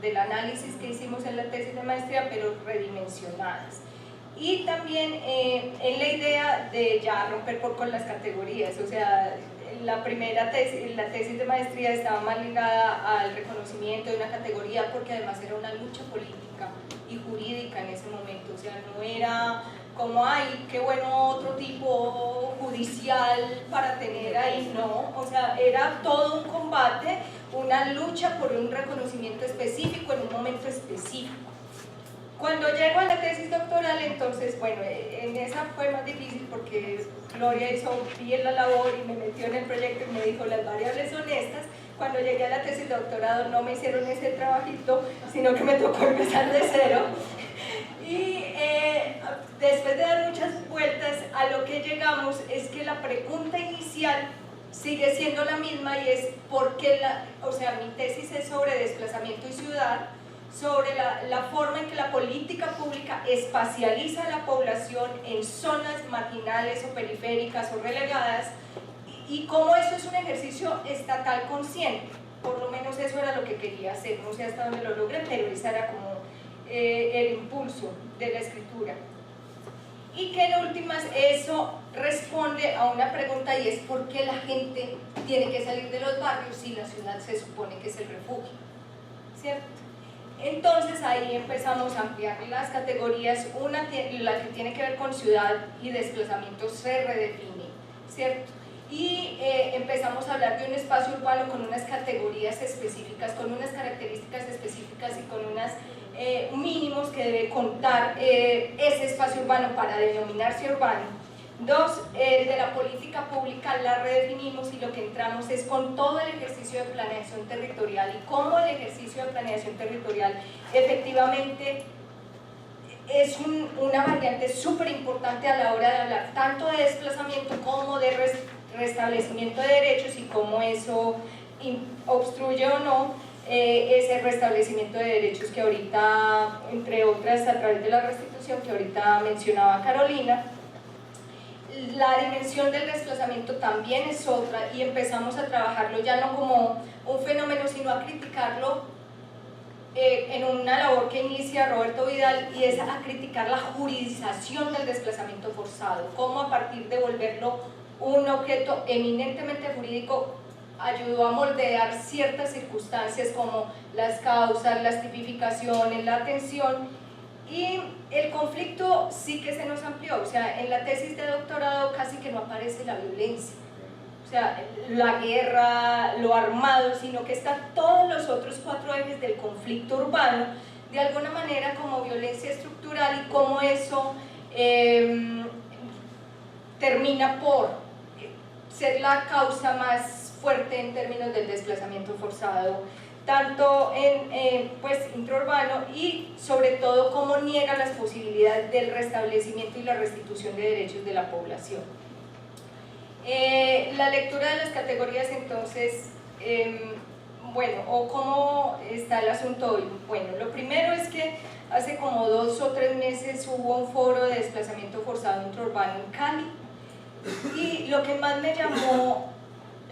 del análisis que hicimos en la tesis de maestría, pero redimensionadas. Y también en la idea de ya romper con las categorías, o sea, la primera tesis, la tesis de maestría estaba más ligada al reconocimiento de una categoría, porque además era una lucha política y jurídica en ese momento, o sea, no era como, ay, qué bueno otro tipo judicial para tener ahí, no, o sea, era todo un combate, una lucha por un reconocimiento específico en un momento específico. Cuando llego a la tesis doctoral, entonces, bueno, en esa fue más difícil porque Gloria hizo bien la labor y me metió en el proyecto y me dijo las variables son estas. Cuando llegué a la tesis de doctorado no me hicieron ese trabajito, sino que me tocó empezar de cero. Y después de dar muchas vueltas, a lo que llegamos es que la pregunta inicial sigue siendo la misma, y es ¿por qué o sea, mi tesis es sobre desplazamiento y ciudad, sobre la forma en que la política pública espacializa a la población en zonas marginales o periféricas o relegadas, y cómo eso es un ejercicio estatal consciente. Por lo menos eso era lo que quería hacer, no sé hasta dónde lo logré, pero ese era como el impulso de la escritura. Y que en últimas eso responde a una pregunta, y es ¿por qué la gente tiene que salir de los barrios si la ciudad se supone que es el refugio? ¿Cierto? Entonces ahí empezamos a ampliar las categorías, la que tiene que ver con ciudad y desplazamiento se redefine, ¿cierto? Y empezamos a hablar de un espacio urbano con unas categorías específicas, con unas características específicas y con unos mínimos que debe contar ese espacio urbano para denominarse urbano. Dos, de la política pública la redefinimos, y lo que entramos es con todo el ejercicio de planeación territorial, y cómo el ejercicio de planeación territorial efectivamente es una variante súper importante a la hora de hablar tanto de desplazamiento como de restablecimiento de derechos, y cómo eso obstruye o no ese restablecimiento de derechos que ahorita, entre otras, a través de la restitución que ahorita mencionaba Carolina. La dimensión del desplazamiento también es otra, y empezamos a trabajarlo ya no como un fenómeno, sino a criticarlo en una labor que inicia Roberto Vidal, y es a criticar la juridización del desplazamiento forzado, cómo a partir de volverlo un objeto eminentemente jurídico ayudó a moldear ciertas circunstancias como las causas, las tipificaciones, la atención. Y el conflicto sí que se nos amplió, o sea, en la tesis de doctorado casi que no aparece la violencia, o sea, la guerra, lo armado, sino que están todos los otros 4 ejes del conflicto urbano, de alguna manera como violencia estructural, y cómo eso termina por ser la causa más fuerte en términos del desplazamiento forzado, tanto en intraurbano, y sobre todo cómo niega las posibilidades del restablecimiento y la restitución de derechos de la población. La lectura de las categorías, entonces, bueno, o cómo está el asunto hoy. Bueno, lo primero es que hace como 2 o 3 meses hubo un foro de desplazamiento forzado intraurbano en Cali, y lo que más me llamó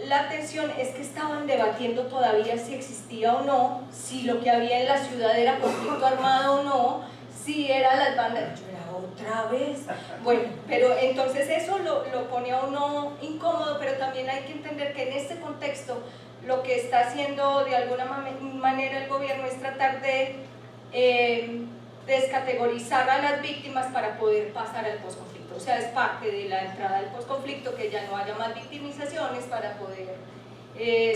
la atención es que estaban debatiendo todavía si existía o no, si lo que había en la ciudad era conflicto armado o no, si eran las bandas. Yo era otra vez. Bueno, pero entonces eso lo pone a uno incómodo, pero también hay que entender que en este contexto lo que está haciendo de alguna manera el gobierno es tratar de descategorizar a las víctimas para poder pasar al posconflicto. O sea, es parte de la entrada al posconflicto que ya no haya más victimizaciones para poder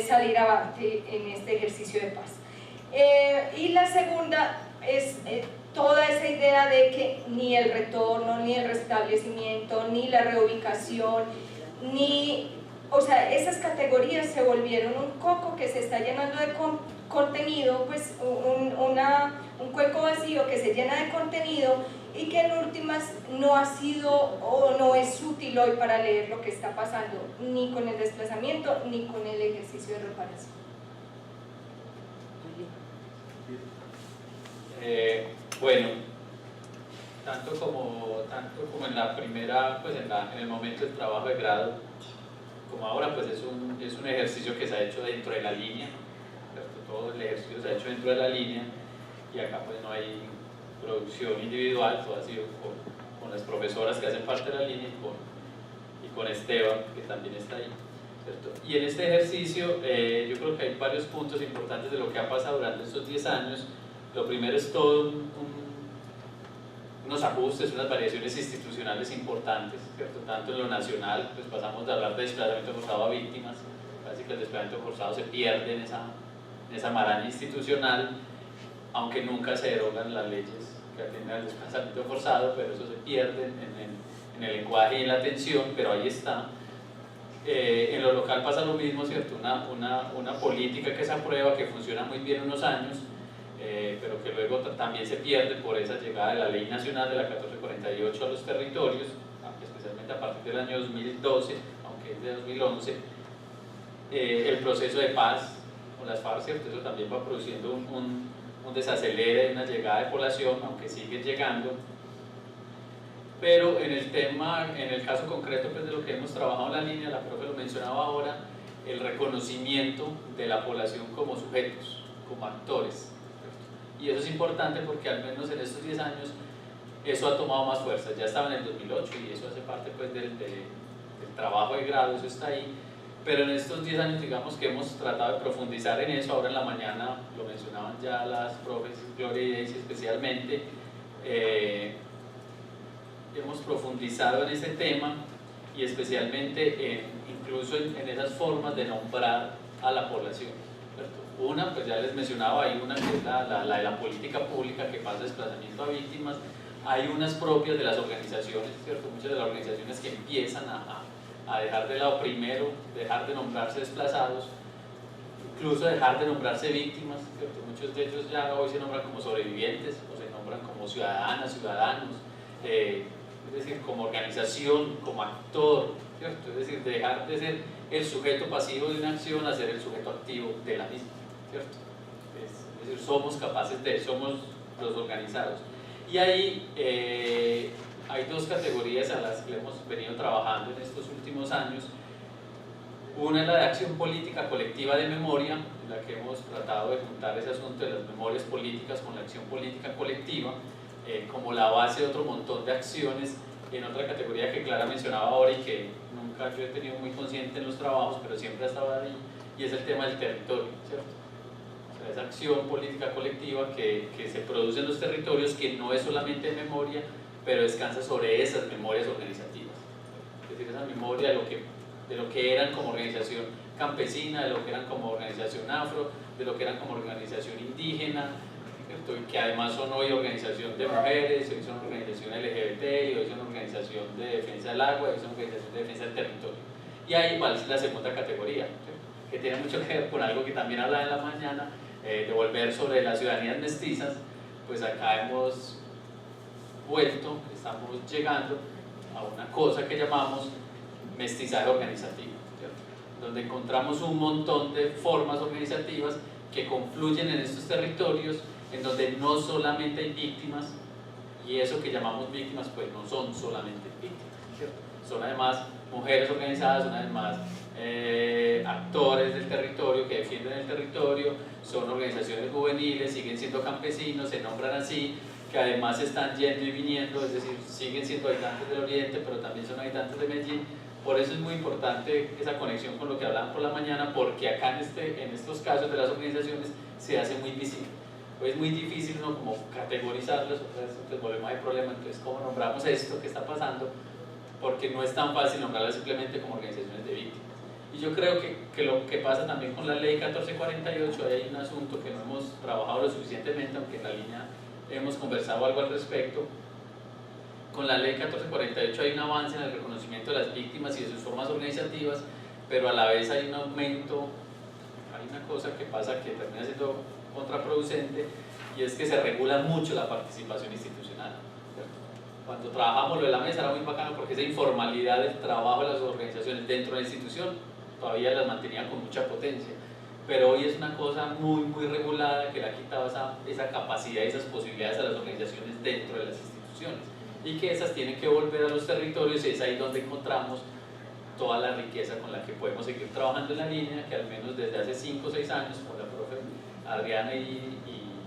salir avante en este ejercicio de paz. Y la segunda es toda esa idea de que ni el retorno, ni el restablecimiento, ni la reubicación, o sea, esas categorías se volvieron un coco que se está llenando de contenido, pues un cuenco vacío que se llena de contenido, y que en últimas no ha sido o no es útil hoy para leer lo que está pasando, ni con el desplazamiento ni con el ejercicio de reparación. Bueno, tanto como en la primera, pues en el momento del trabajo de grado, como ahora, pues es un ejercicio que se ha hecho dentro de la línea, ¿cierto? Todo el ejercicio se ha hecho dentro de la línea, y acá pues no hay producción individual, todo ha sido con las profesoras que hacen parte de la línea y con Esteban, que también está ahí, ¿cierto? Y en este ejercicio yo creo que hay varios puntos importantes de lo que ha pasado durante estos 10 años. Lo primero es todo unos ajustes, unas variaciones institucionales importantes, ¿cierto? Tanto en lo nacional, pues pasamos de hablar de desplazamiento forzado a víctimas, casi que el desplazamiento forzado se pierde en esa maraña institucional, aunque nunca se derogan las leyes que atienden al desplazamiento forzado, pero eso se pierde en el lenguaje y en la atención, pero ahí está. En lo local pasa lo mismo, ¿cierto? Una política que se aprueba, que funciona muy bien unos años, pero que luego también se pierde por esa llegada de la Ley Nacional de la 1448 a los territorios, especialmente a partir del año 2012, aunque es de 2011. El proceso de paz con las FARC, ¿cierto? Eso también va produciendo un desacelere, una llegada de población, aunque siguen llegando. Pero en el caso concreto pues, de lo que hemos trabajado en la línea, la profe lo mencionaba ahora, el reconocimiento de la población como sujetos, como actores. Y eso es importante porque al menos en estos 10 años eso ha tomado más fuerza. Ya estaba en el 2008 y eso hace parte pues, del trabajo de grado, eso está ahí. Pero en estos 10 años digamos que hemos tratado de profundizar en eso. Ahora en la mañana lo mencionaban ya las profes Gloria y Daisy especialmente. Hemos profundizado en ese tema y especialmente incluso en esas formas de nombrar a la población, ¿cierto? Una, pues ya les mencionaba, hay una que es la de la política pública que pasa desplazamiento a víctimas. Hay unas propias de las organizaciones, ¿cierto? Muchas de las organizaciones que empiezan a dejar de lado primero, dejar de nombrarse desplazados, incluso dejar de nombrarse víctimas, ¿cierto? Muchos de ellos ya hoy se nombran como sobrevivientes o se nombran como ciudadanas, ciudadanos, es decir, como organización, como actor, ¿cierto? Es decir, dejar de ser el sujeto pasivo de una acción a ser el sujeto activo de la misma, ¿cierto? Es decir, somos capaces somos los organizados. Y ahí hay dos categorías a las que hemos venido trabajando en estos últimos años. Una es la de acción política colectiva de memoria, en la que hemos tratado de juntar ese asunto de las memorias políticas con la acción política colectiva, como la base de otro montón de acciones, en otra categoría que Clara mencionaba ahora y que nunca yo he tenido muy consciente en los trabajos, pero siempre ha estado ahí, y es el tema del territorio, ¿cierto? O sea, esa acción política colectiva que se produce en los territorios, que no es solamente memoria, pero descansa sobre esas memorias organizativas, es decir, esa memoria de lo que eran como organización campesina, de lo que eran como organización afro, de lo que eran como organización indígena, ¿cierto? Y que además son hoy organización de mujeres, hoy son organización LGBT, y hoy son organización de defensa del agua, y hoy son organización de defensa del territorio. Y ahí va la segunda categoría, ¿cierto? Que tiene mucho que ver con algo que también hablaba en la mañana, de volver sobre las ciudadanías mestizas. Pues acá hemos estamos llegando a una cosa que llamamos mestizaje organizativo, ¿cierto? Donde encontramos un montón de formas organizativas que confluyen en estos territorios, en donde no solamente hay víctimas, y eso que llamamos víctimas pues no son solamente víctimas, ¿cierto? Son además mujeres organizadas, son además actores del territorio que defienden el territorio, son organizaciones juveniles, siguen siendo campesinos, se nombran así, que además están yendo y viniendo, es decir, siguen siendo habitantes del Oriente, pero también son habitantes de Medellín. Por eso es muy importante esa conexión con lo que hablaban por la mañana, porque acá en estos casos de las organizaciones se hace muy visible. Pues es muy difícil uno como categorizarlos, entonces volvemos al problema, entonces ¿cómo nombramos esto que está pasando? Porque no es tan fácil nombrarlas simplemente como organizaciones de víctimas. Y yo creo que lo que pasa también con la ley 1448, ahí hay un asunto que no hemos trabajado lo suficientemente, aunque en la línea hemos conversado algo al respecto. Con la ley 1448 hay un avance en el reconocimiento de las víctimas y de sus formas organizativas, pero a la vez hay un aumento, hay una cosa que pasa que termina siendo contraproducente, y es que se regula mucho la participación institucional, ¿cierto? cuando trabajamos lo de la mesa era muy bacano porque esa informalidad del trabajo de las organizaciones dentro de la institución todavía las mantenía con mucha potencia, pero hoy es una cosa muy regulada que le ha quitado esa capacidad y esas posibilidades a las organizaciones dentro de las instituciones, y que esas tienen que volver a los territorios, y es ahí donde encontramos toda la riqueza con la que podemos seguir trabajando en la línea, que al menos desde hace 5 o 6 años con la profe Adriana y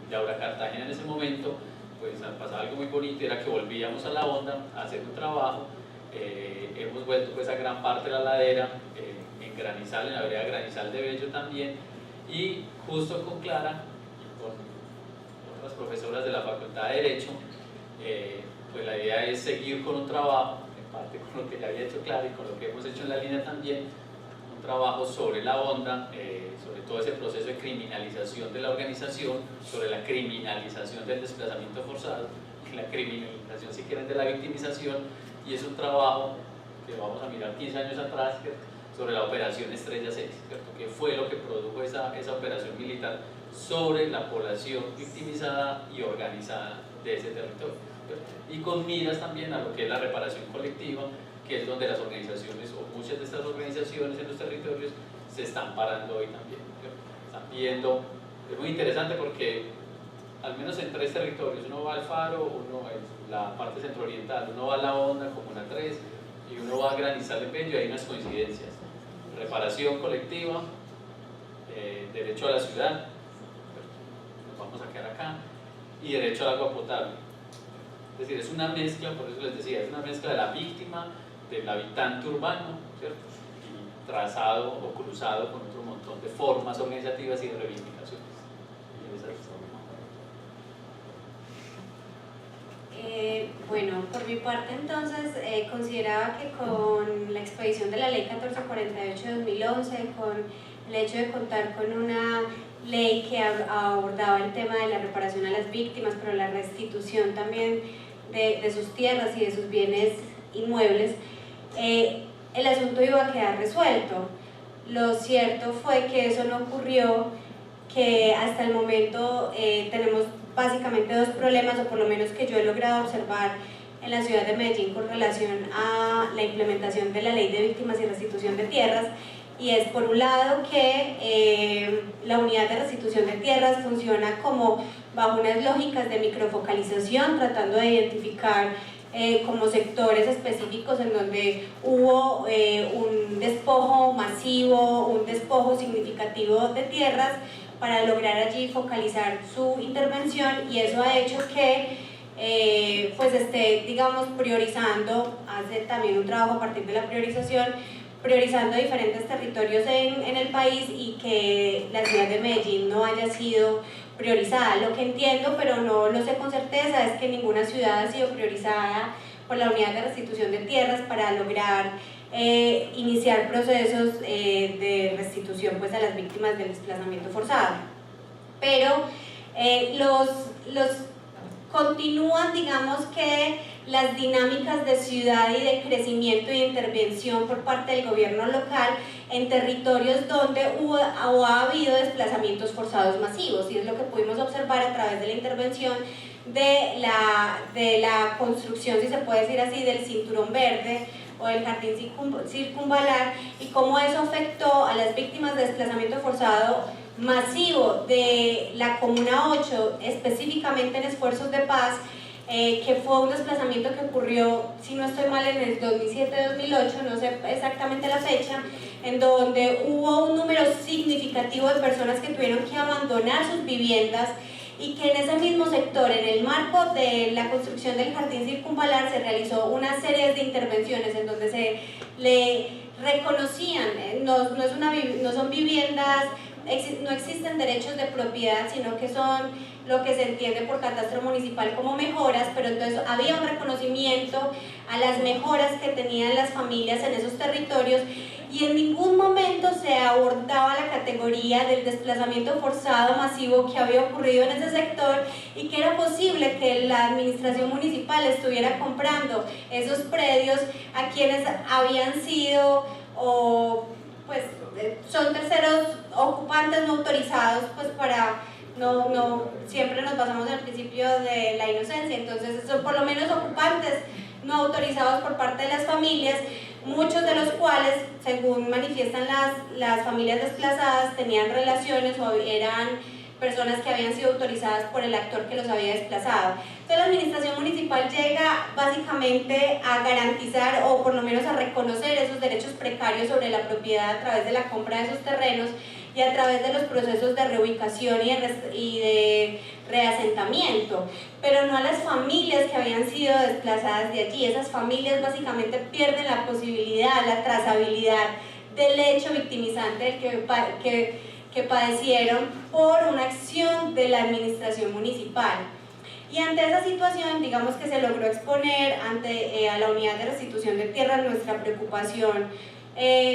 Laura Cartagena en ese momento, pues pasaba algo muy bonito, era que volvíamos a la onda a hacer un trabajo. Hemos vuelto pues a gran parte de la ladera, en Granizal, en la vereda Granizal de Bello también, y justo con Clara y con otras profesoras de la Facultad de Derecho, pues la idea es seguir con un trabajo, en parte con lo que ya había hecho Clara y con lo que hemos hecho en la línea también, un trabajo sobre la onda, sobre todo ese proceso de criminalización de la organización, sobre la criminalización del desplazamiento forzado, la criminalización si quieren de la victimización, y es un trabajo que vamos a mirar 15 años atrás, ¿cierto?, sobre la operación Estrella 6, ¿cierto?, que fue lo que produjo esa operación militar sobre la población victimizada y organizada de ese territorio, ¿cierto?, y con miras también a lo que es la reparación colectiva, que es donde las organizaciones, o muchas de estas organizaciones en los territorios, se están parando hoy también, ¿cierto?, están viendo. Es muy interesante porque al menos en 3 territorios, uno va al Faro, uno en la parte centro-oriental, uno va a la Onda, Comuna 3, y uno va a Granizal de Bello, y hay unas coincidencias: reparación colectiva, derecho a la ciudad, nos vamos a quedar acá, y derecho al agua potable. Es decir, es una mezcla, por eso les decía, es una mezcla de la víctima, del habitante urbano, ¿cierto?, y trazado o cruzado con otro montón de formas organizativas y de reivindicaciones. Bueno, por mi parte entonces consideraba que con la expedición de la Ley 1448 de 2011, con el hecho de contar con una ley que abordaba el tema de la reparación a las víctimas, pero la restitución también de sus tierras y de sus bienes inmuebles, el asunto iba a quedar resuelto. Lo cierto fue que eso no ocurrió, que hasta el momento tenemos básicamente 2 problemas, o por lo menos que yo he logrado observar en la ciudad de Medellín con relación a la implementación de la Ley de Víctimas y Restitución de Tierras, y es por un lado que la unidad de restitución de tierras funciona como bajo unas lógicas de microfocalización, tratando de identificar como sectores específicos en donde hubo un despojo masivo, un despojo significativo de tierras, para lograr allí focalizar su intervención, y eso ha hecho que pues esté, digamos, priorizando, hace también un trabajo a partir de la priorización, priorizando diferentes territorios en el país, y que la ciudad de Medellín no haya sido priorizada. Lo que entiendo, pero no lo sé con certeza, es que ninguna ciudad ha sido priorizada por la unidad de restitución de tierras para lograr iniciar procesos de restitución pues a las víctimas del desplazamiento forzado. Pero los continúan, digamos, que las dinámicas de ciudad y de crecimiento y de intervención por parte del gobierno local en territorios donde hubo o ha habido desplazamientos forzados masivos, y es lo que pudimos observar a través de la intervención de la construcción, si se puede decir así, del cinturón verde o del jardín circunvalar, y cómo eso afectó a las víctimas de desplazamiento forzado masivo de la Comuna 8, específicamente en Esfuerzos de Paz, que fue un desplazamiento que ocurrió, si no estoy mal, en el 2007-2008, no sé exactamente la fecha, en donde hubo un número significativo de personas que tuvieron que abandonar sus viviendas, y que en ese mismo sector, en el marco de la construcción del jardín circunvalar, se realizó una serie de intervenciones en donde se le reconocían, no son viviendas, no existen derechos de propiedad, sino que son lo que se entiende por catastro municipal como mejoras, pero entonces había un reconocimiento a las mejoras que tenían las familias en esos territorios, y en ningún momento se abordaba la categoría del desplazamiento forzado masivo que había ocurrido en ese sector, y que era posible que la administración municipal estuviera comprando esos predios a quienes habían sido, o pues son terceros ocupantes no autorizados, pues para no siempre nos basamos en el principio de la inocencia, entonces son por lo menos ocupantes no autorizados por parte de las familias, muchos de los cuales, según manifiestan las familias desplazadas, tenían relaciones o eran personas que habían sido autorizadas por el actor que los había desplazado. Entonces la administración municipal llega básicamente a garantizar o por lo menos a reconocer esos derechos precarios sobre la propiedad a través de la compra de esos terrenos y a través de los procesos de reubicación y de reasentamiento, pero no a las familias que habían sido desplazadas de allí. Esas familias básicamente pierden la posibilidad, la trazabilidad del hecho victimizante del que padecieron por una acción de la administración municipal. Y ante esa situación, digamos que se logró exponer a la unidad de restitución de tierras nuestra preocupación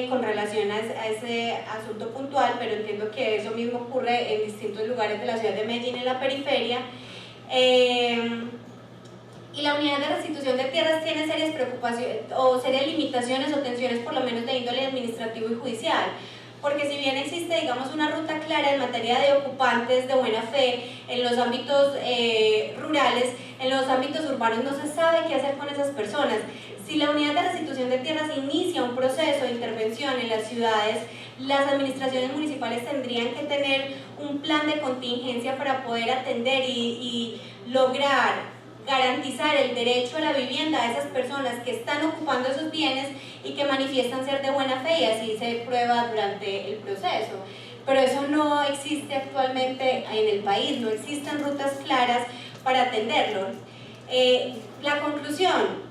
con relación a ese asunto puntual, pero entiendo que eso mismo ocurre en distintos lugares de la ciudad de Medellín, en la periferia. Y la unidad de restitución de tierras tiene serias preocupaciones o serias limitaciones o tensiones, por lo menos de índole administrativo y judicial, porque si bien existe, digamos, una ruta clara en materia de ocupantes de buena fe en los ámbitos rurales, en los ámbitos urbanos no se sabe qué hacer con esas personas. Si la unidad de restitución de tierras inicia un proceso de intervención en las ciudades, las administraciones municipales tendrían que tener un plan de contingencia para poder atender y lograr garantizar el derecho a la vivienda a esas personas que están ocupando esos bienes y que manifiestan ser de buena fe, y así se prueba durante el proceso. Pero eso no existe actualmente en el país, no existen rutas claras para atenderlo. La conclusión,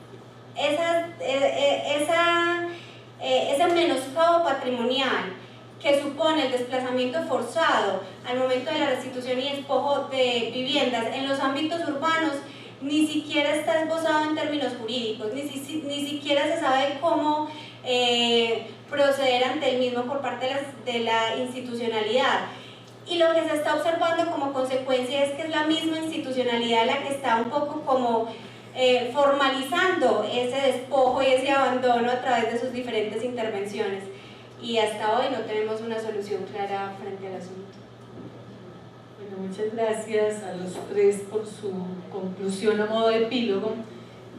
ese menoscabo patrimonial que supone el desplazamiento forzado al momento de la restitución y despojo de viviendas en los ámbitos urbanos ni siquiera está esbozado en términos jurídicos, ni siquiera se sabe cómo proceder ante el mismo por parte de la institucionalidad. Y lo que se está observando como consecuencia es que es la misma institucionalidad la que está un poco como formalizando ese despojo y ese abandono a través de sus diferentes intervenciones. Y hasta hoy no tenemos una solución clara frente al asunto. Bueno, muchas gracias a los tres por su conclusión a modo de epílogo.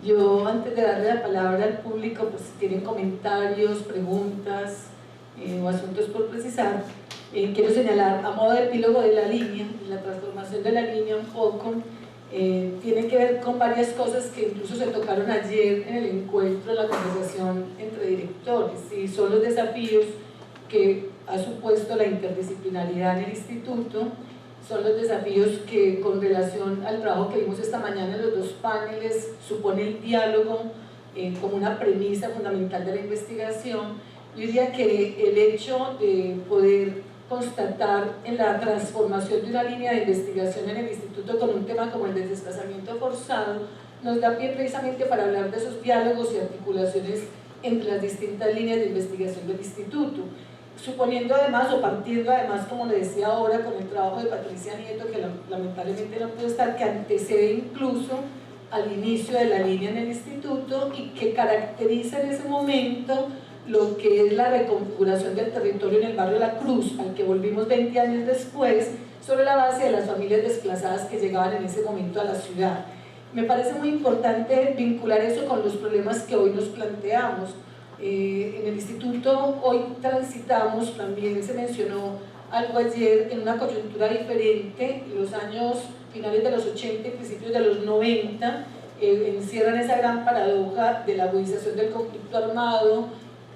Yo, antes de darle la palabra al público, pues si tienen comentarios, preguntas o asuntos por precisar, quiero señalar a modo de epílogo de la línea, la transformación de la línea un poco, tiene que ver con varias cosas que incluso se tocaron ayer en el encuentro, la conversación entre directores, y son los desafíos que ha supuesto la interdisciplinaridad en el instituto, son los desafíos que, con relación al trabajo que vimos esta mañana en los dos paneles, supone el diálogo como una premisa fundamental de la investigación. Yo diría que el hecho de poder constatar en la transformación de una línea de investigación en el instituto con un tema como el del desplazamiento forzado nos da pie precisamente para hablar de esos diálogos y articulaciones entre las distintas líneas de investigación del instituto, suponiendo además o partiendo además, como le decía ahora, con el trabajo de Patricia Nieto, que lamentablemente no pudo estar, que antecede incluso al inicio de la línea en el instituto y que caracteriza en ese momento lo que es la reconfiguración del territorio en el barrio La Cruz, al que volvimos 20 años después, sobre la base de las familias desplazadas que llegaban en ese momento a la ciudad. Me parece muy importante vincular eso con los problemas que hoy nos planteamos. En el instituto hoy transitamos, también se mencionó algo ayer, en una coyuntura diferente. Los años finales de los 80 y principios de los 90 encierran esa gran paradoja de la agudización del conflicto armado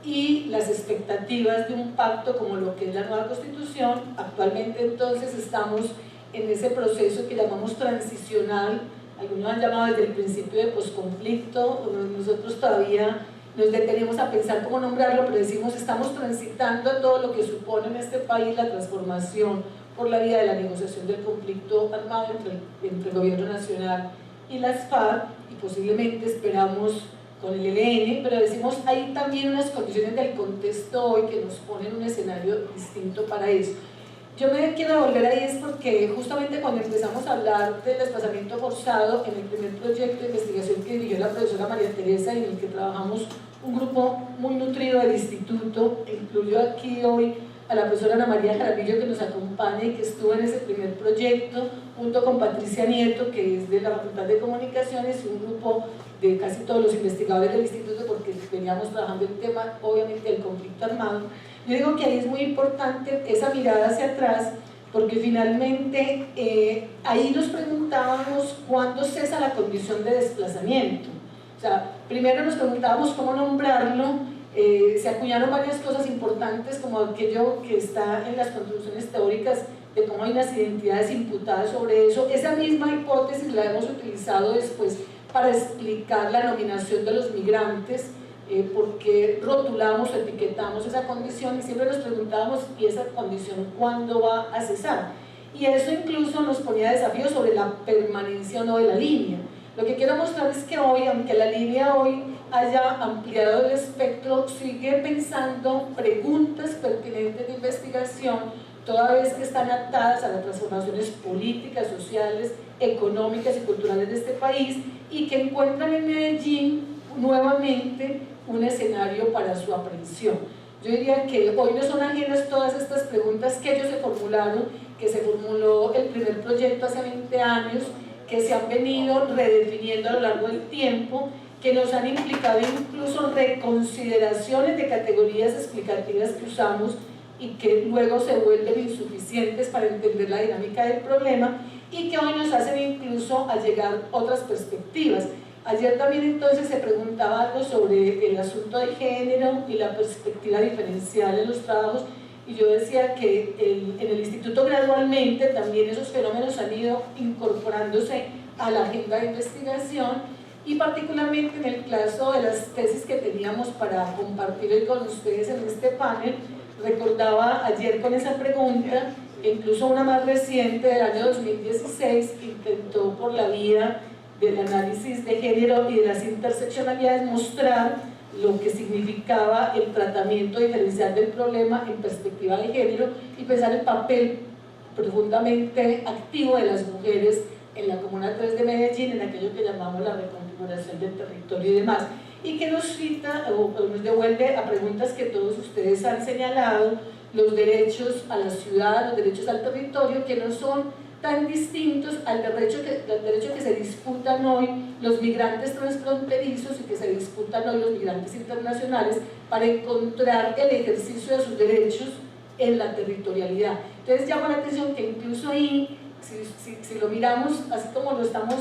y las expectativas de un pacto como lo que es la nueva Constitución. Actualmente entonces estamos en ese proceso que llamamos transicional, algunos han llamado desde el principio de posconflicto, nosotros todavía nos detenemos a pensar cómo nombrarlo, pero decimos estamos transitando a todo lo que supone en este país la transformación por la vía de la negociación del conflicto armado entre el gobierno nacional y las FARC, y posiblemente esperamos con el ELN, pero decimos hay también unas condiciones del contexto hoy que nos ponen un escenario distinto para eso. Yo me quiero volver ahí es porque justamente cuando empezamos a hablar del desplazamiento forzado en el primer proyecto de investigación que dirigió la profesora María Teresa, y en el que trabajamos un grupo muy nutrido del instituto, incluyó aquí hoy a la profesora Ana María Jaramillo, que nos acompaña y que estuvo en ese primer proyecto, junto con Patricia Nieto, que es de la Facultad de Comunicaciones, y un grupo de casi todos los investigadores del instituto, porque veníamos trabajando el tema, obviamente, del conflicto armado. Yo digo que ahí es muy importante esa mirada hacia atrás, porque finalmente ahí nos preguntábamos cuándo cesa la condición de desplazamiento. O sea, primero nos preguntábamos cómo nombrarlo. Se acuñaron varias cosas importantes, como aquello que está en las contribuciones teóricas de cómo hay unas identidades imputadas sobre eso. Esa misma hipótesis la hemos utilizado después para explicar la nominación de los migrantes, porque rotulamos o etiquetamos esa condición y siempre nos preguntábamos, ¿y esa condición cuándo va a cesar? Y eso incluso nos ponía desafíos sobre la permanencia o no de la línea. Lo que quiero mostrar es que hoy, aunque la línea hoy haya ampliado el espectro, sigue pensando preguntas pertinentes de investigación, toda vez que están atadas a las transformaciones políticas, sociales, económicas y culturales de este país, y que encuentran en Medellín nuevamente un escenario para su aprehensión. Yo diría que hoy no son ajenas todas estas preguntas que ellos se formularon, que se formuló el primer proyecto hace 20 años, que se han venido redefiniendo a lo largo del tiempo, que nos han implicado incluso reconsideraciones de categorías explicativas que usamos y que luego se vuelven insuficientes para entender la dinámica del problema, y que hoy nos hacen incluso allegar otras perspectivas. Ayer también entonces se preguntaba algo sobre el asunto de género y la perspectiva diferencial en los trabajos, y yo decía que en el instituto gradualmente también esos fenómenos han ido incorporándose a la agenda de investigación, y particularmente en el caso de las tesis que teníamos para compartir hoy con ustedes en este panel. Recordaba ayer con esa pregunta, incluso una más reciente del año 2016, que intentó por la vía del análisis de género y de las interseccionalidades mostrar lo que significaba el tratamiento diferencial del problema en perspectiva de género y pensar el papel profundamente activo de las mujeres en la Comuna 3 de Medellín, en aquello que llamamos la reconfiguración del territorio y demás, y que nos cita o nos devuelve a preguntas que todos ustedes han señalado: los derechos a la ciudad, los derechos al territorio, que no son tan distintos al derecho que se disputan hoy los migrantes transfronterizos y que se disputan hoy los migrantes internacionales, para encontrar el ejercicio de sus derechos en la territorialidad. Entonces llama la atención que incluso ahí, si lo miramos así como lo estamos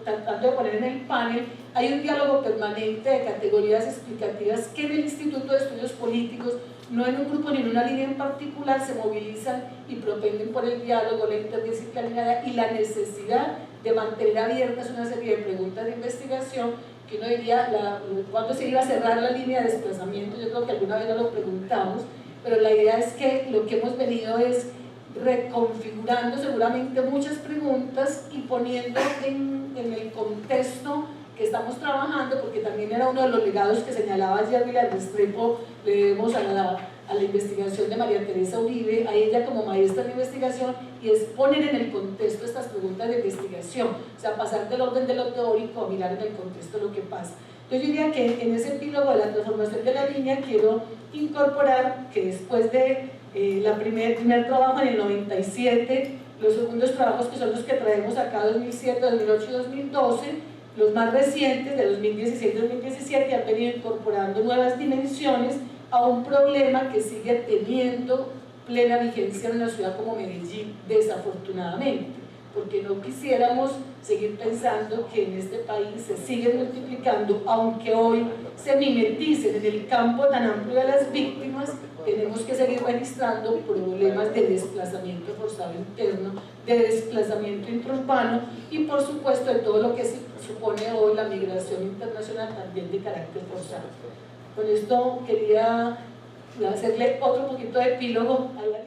tratando de poner en el panel, hay un diálogo permanente de categorías explicativas que en el Instituto de Estudios Políticos, no en un grupo ni en una línea en particular, se movilizan y propenden por el diálogo, la interdisciplinaridad y la necesidad de mantener abiertas una serie de preguntas de investigación, que uno diría, ¿cuándo se iba a cerrar la línea de desplazamiento? Yo creo que alguna vez no lo preguntamos, pero la idea es que lo que hemos venido es reconfigurando seguramente muchas preguntas y poniendo en el contexto que estamos trabajando, porque también era uno de los legados que señalaba ayer Villar Restrepo. Le debemos a la investigación de María Teresa Uribe, a ella como maestra de investigación, y es poner en el contexto estas preguntas de investigación, o sea, pasar del orden de lo teórico a mirar en el contexto lo que pasa. Entonces yo diría que en ese epílogo de la transformación de la línea quiero incorporar que después de el primer trabajo en el 97, los segundos trabajos, que son los que traemos acá 2007, 2008 y 2012, los más recientes de 2016 y 2017, han venido incorporando nuevas dimensiones a un problema que sigue teniendo plena vigencia en una ciudad como Medellín, desafortunadamente, porque no quisiéramos seguir pensando que en este país se siguen multiplicando, aunque hoy se mimeticen en el campo tan amplio de las víctimas. Tenemos que seguir registrando problemas de desplazamiento forzado interno, de desplazamiento intraurbano y por supuesto de todo lo que supone hoy la migración internacional, también de carácter forzado. Con esto quería hacerle otro poquito de epílogo a la